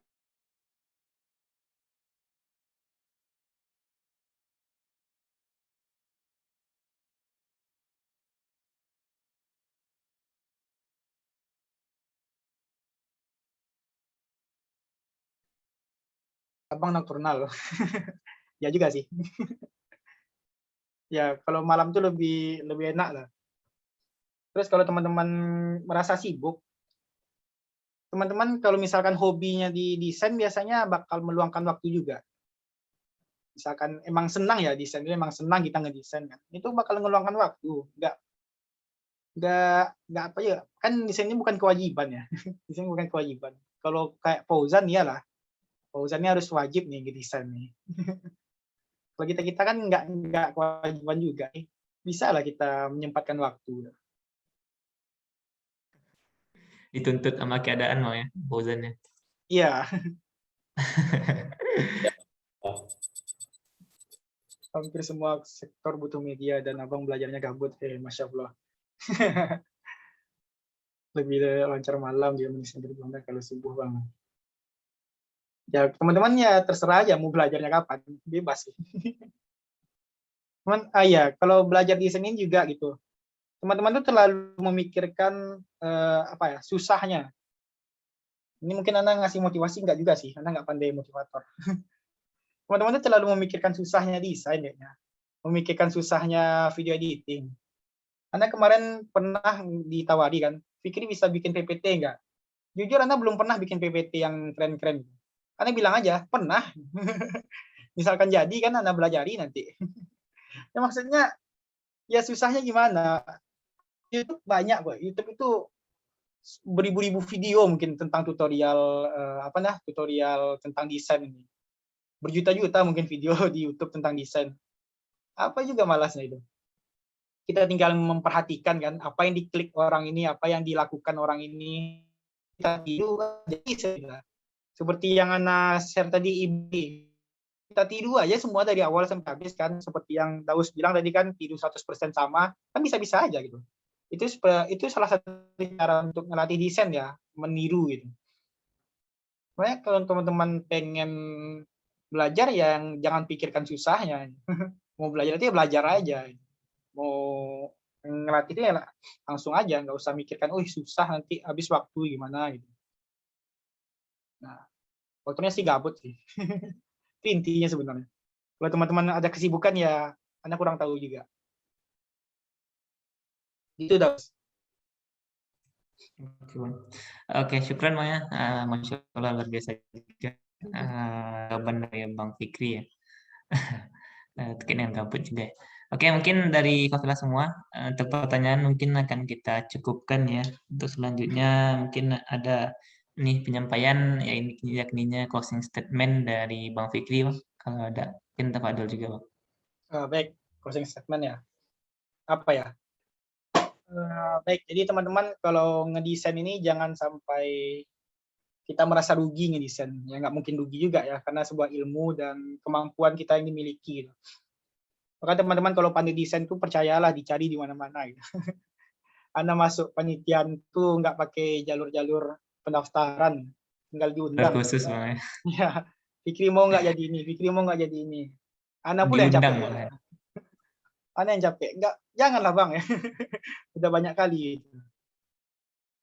Abang nocturnal. Ya juga sih. Ya kalau malam tuh lebih lebih enak lah. Terus kalau teman-teman merasa sibuk, teman-teman kalau misalkan hobinya di desain biasanya bakal meluangkan waktu juga. Misalkan emang senang ya desain, emang senang kita ngedesain kan. Itu bakal ngeluangkan waktu. Nggak apa ya, kan desain ini bukan kewajiban ya. Desain bukan kewajiban. Kalau kayak Fauzan iyalah. Fauzannya harus wajib nih ngedesain nih. Kalau kita kan nggak kewajiban juga nih. Bisa lah kita menyempatkan waktu. Dituntut sama keadaan mau ya, bosannya. Iya, Oh, hampir semua sektor butuh media dan abang belajarnya gabut. Masya Allah. Lebih lancar malam dia menulis berbeda kalau subuh bang. Ya teman-teman ya terserah aja mau belajarnya kapan, bebas sih. Cuman ya kalau belajar desain ini juga gitu. Teman-teman tuh terlalu memikirkan apa ya susahnya. Ini mungkin Anda ngasih motivasi nggak juga sih, Anda nggak pandai motivator. Teman-teman tuh terlalu memikirkan susahnya desain ya, memikirkan susahnya video editing. Anda kemarin pernah ditawari kan, Fikri bisa bikin PPT nggak? Jujur Anda belum pernah bikin PPT yang keren-keren. Anda bilang aja, pernah. Misalkan jadi kan Anda belajari nanti. Ya maksudnya, ya susahnya gimana? YouTube banyak kok. YouTube itu beribu-ribu video mungkin tentang tutorial tutorial tentang desain ini. Berjuta-juta mungkin video di YouTube tentang desain. Apa juga malasnya itu. Kita tinggal memperhatikan kan apa yang diklik orang ini, apa yang dilakukan orang ini. Kita tiru jadi seperti yang Ana share tadi Ibi. Kita tiru aja semua dari awal sampai habis kan, seperti yang Daus bilang tadi kan, tiru 100% sama, kan bisa-bisa aja gitu. Itu salah satu cara untuk melatih desain ya, meniru gitu. Makanya kalau teman-teman pengen belajar yang jangan pikirkan susahnya. Mau belajar itu ya belajar aja. Mau ngelatih itu ya langsung aja, nggak usah mikirkan, susah nanti habis waktu gimana gitu. Nah, waktunya sih gabut sih. Itu intinya sebenarnya. Kalau teman-teman ada kesibukan ya, Anda kurang tahu juga. Itu dah. Oke, Bang. Oke, syukran Maya. Masya Allah luar biasa juga jawaban dari Bang Fikri ya. terkait dengan gabut juga. Oke, mungkin dari Kafila semua untuk pertanyaan mungkin akan kita cukupkan ya. Untuk selanjutnya mungkin ada nih penyampaian ya ini yakninya closing statement dari Bang Fikri, Bang. Kalau ada mungkin Tafadol juga, Bang. Baik, closing statement ya. Apa ya? Baik, jadi teman-teman kalau ngedesain ini jangan sampai kita merasa rugi ngedesain. Ya nggak mungkin rugi juga ya, karena sebuah ilmu dan kemampuan kita yang dimiliki. Gitu. Maka teman-teman kalau pandai desain tuh percayalah dicari di mana-mana. Gitu. Anda masuk panitian tuh nggak pakai jalur-jalur pendaftaran, tinggal diundang. Khusus, Bang. Ya, Fikri mau nggak jadi ini, Fikri mau nggak jadi ini. Anda pula yang capek. Diundang, Bang. Anda yang capek. Nggak, janganlah Bang ya. Udah banyak kali.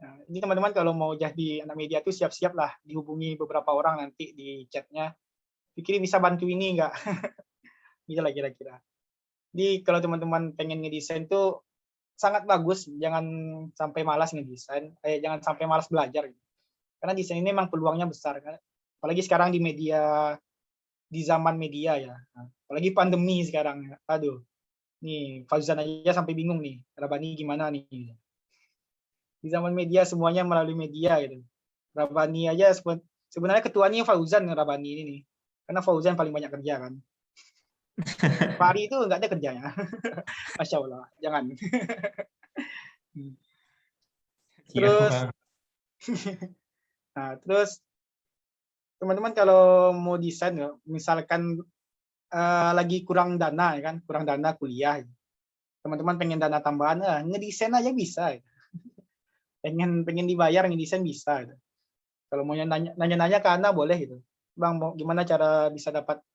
Nah, ini teman-teman kalau mau jadi anak media tuh siap-siap lah dihubungi beberapa orang nanti di chatnya. Fikri bisa bantu ini nggak? Gitu lah kira-kira. Jadi kalau teman-teman pengen ngedesain tuh sangat bagus, jangan sampai malas ngedesain, jangan sampai malas belajar. Karena desain ini memang peluangnya besar, kan? Apalagi sekarang di media, di zaman media ya, apalagi pandemi sekarang. Aduh, nih Fauzan aja sampai bingung nih, Rabani gimana nih? Di zaman media semuanya melalui media gitu. Rabani aja sebenarnya ketuanya Fauzan Rabani ini nih, karena Fauzan paling banyak kerja kan. Fahri itu nggak ada kerjanya. Masya Allah, jangan. Terus, nah, terus teman-teman kalau mau desain, misalkan lagi kurang dana, ya kan, kurang dana kuliah, teman-teman pengen dana tambahan, ngedesain aja bisa. Pengen dibayar ngedesain bisa. Kalau mau nanya-nanya ke Ana boleh gitu. Bang, gimana cara bisa dapat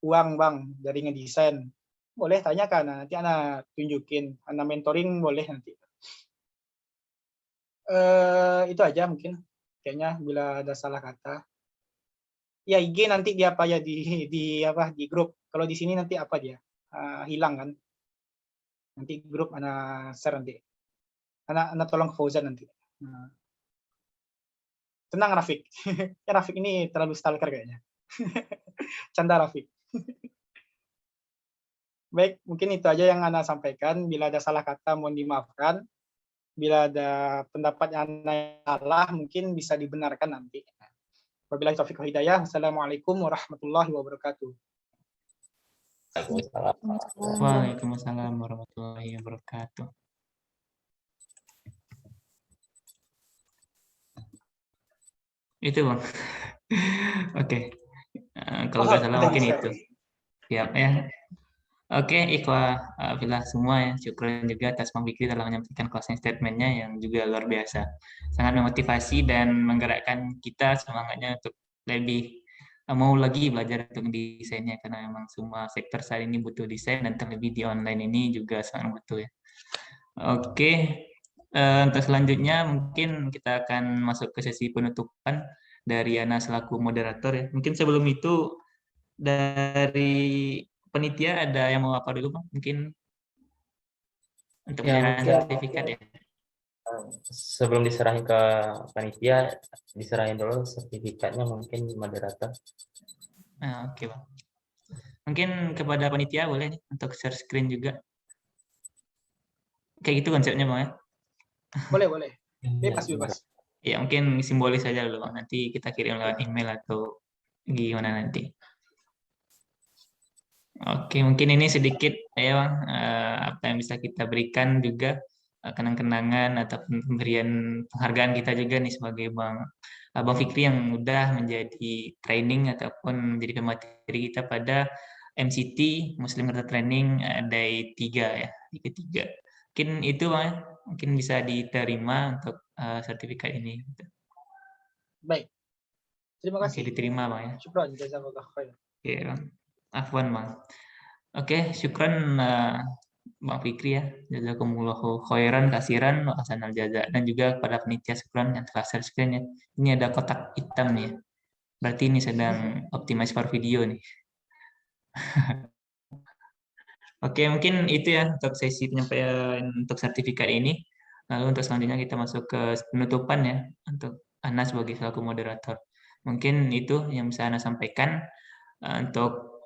uang Bang dari ngedesain? Boleh tanya ke Ana, nanti Ana tunjukin, Ana mentoring boleh nanti. Itu aja mungkin kayaknya bila ada salah kata. Ya IG nanti dia apa ya di grup. Kalau di sini nanti apa dia? Hilang kan. Nanti grup Ana share nanti. Ana tolong ke Fauzan nanti. Tenang Rafiq. Ya Rafiq ini terlalu stalker kayaknya. Canda Rafiq. Baik, mungkin itu aja yang Ana sampaikan. Bila ada salah kata mohon dimaafkan. Bila ada pendapat yang salah mungkin bisa dibenarkan nanti. Wabillahi taufiq wal hidayah. Wassalamualaikum warahmatullahi wabarakatuh. Waalaikumsalam warahmatullahi wabarakatuh. Itu Bang. Oke. Kalau nggak salah mungkin itu. Siap ya. Oke, ikhwah fillah semua ya. Syukur juga atas Bang Fikri telah menyampaikan closing statement-nya yang juga luar biasa. Sangat memotivasi dan menggerakkan kita semangatnya untuk lebih mau lagi belajar untuk desainnya karena memang semua sektor saat ini butuh desain dan terlebih di online ini juga sangat butuh ya. Oke, untuk selanjutnya mungkin kita akan masuk ke sesi penutupan dari Ana selaku moderator ya. Mungkin sebelum itu dari panitia ada yang mau apa dulu Bang? Mungkin untuk Ya, penyerahan mungkin sertifikat ya. sebelum diserahin ke panitia, diserahin dulu sertifikatnya mungkin moderator. Nah, oke Bang. Mungkin kepada panitia boleh nih untuk share screen juga. Kayak gitu konsepnya Bang ya. Boleh. Bebas. Ya mungkin simbolis saja dulu Bang. Nanti kita kirim lewat email atau gimana nanti. Oke, mungkin ini sedikit ya Bang, apa yang bisa kita berikan juga kenang-kenangan atau pemberian penghargaan kita juga nih sebagai Bang Fikri yang udah menjadi training ataupun menjadi pemateri kita pada MCT Muslim Career Training Day 3 ya, di ketiga. Mungkin itu Bang, ya. Mungkin bisa diterima untuk sertifikat ini. Baik. Terima kasih. Oke, diterima Bang ya. Syukran jazakallah khair. Oke Bang. Afwan Bang. Oke, syukran Bang Fikri ya. Jazakumullahu khairan kasiran wa hasanal jaza dan juga kepada panitia syukran yang telah share screen ya. Ini ada kotak hitam nih ya. Berarti ini sedang optimize for video nih. Oke, mungkin itu ya untuk sesi penyampaian untuk sertifikat ini. Lalu untuk selanjutnya kita masuk ke penutupan ya untuk Ana sebagai selaku moderator. Mungkin itu yang bisa Ana sampaikan untuk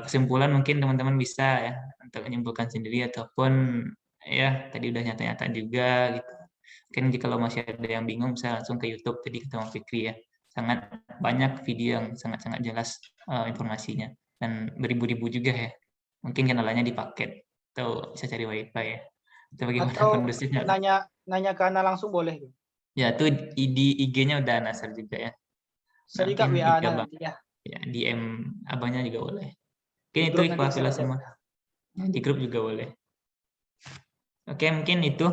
kesimpulan mungkin teman-teman bisa ya untuk menyimpulkan sendiri, ataupun ya tadi udah nyata-nyata juga gitu. Mungkin kalau masih ada yang bingung bisa langsung ke YouTube tadi kata Bang Fikri ya. Sangat banyak video yang sangat-sangat jelas informasinya, dan beribu-ribu juga ya. Mungkin kenalannya di paket atau bisa cari wifi ya. Itu bagaimana Atau kondusifnya? nanya ke Ana langsung boleh. Ya itu di IG-nya udah Nasar juga ya. Bisa juga Mungkin WA IG Ana Abang, nanti ya. ya DM abangnya juga boleh. Mungkin Di itu grup nanti Ikhwah bisa Fillah baca. semua. Di grup juga boleh. Oke, mungkin itu.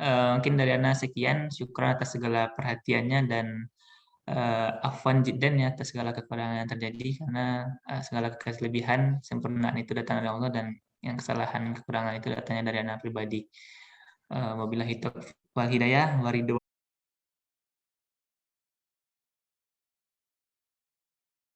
Mungkin dari Ana sekian. Syukur atas segala perhatiannya, dan afwan jiddan ya atas segala kekurangan yang terjadi, karena segala kelebihan sempurnaan itu datang dari Allah, dan yang kesalahan kekurangan itu datangnya dari Ana pribadi. Wabillahi taufiq wal hidayah, waridwan.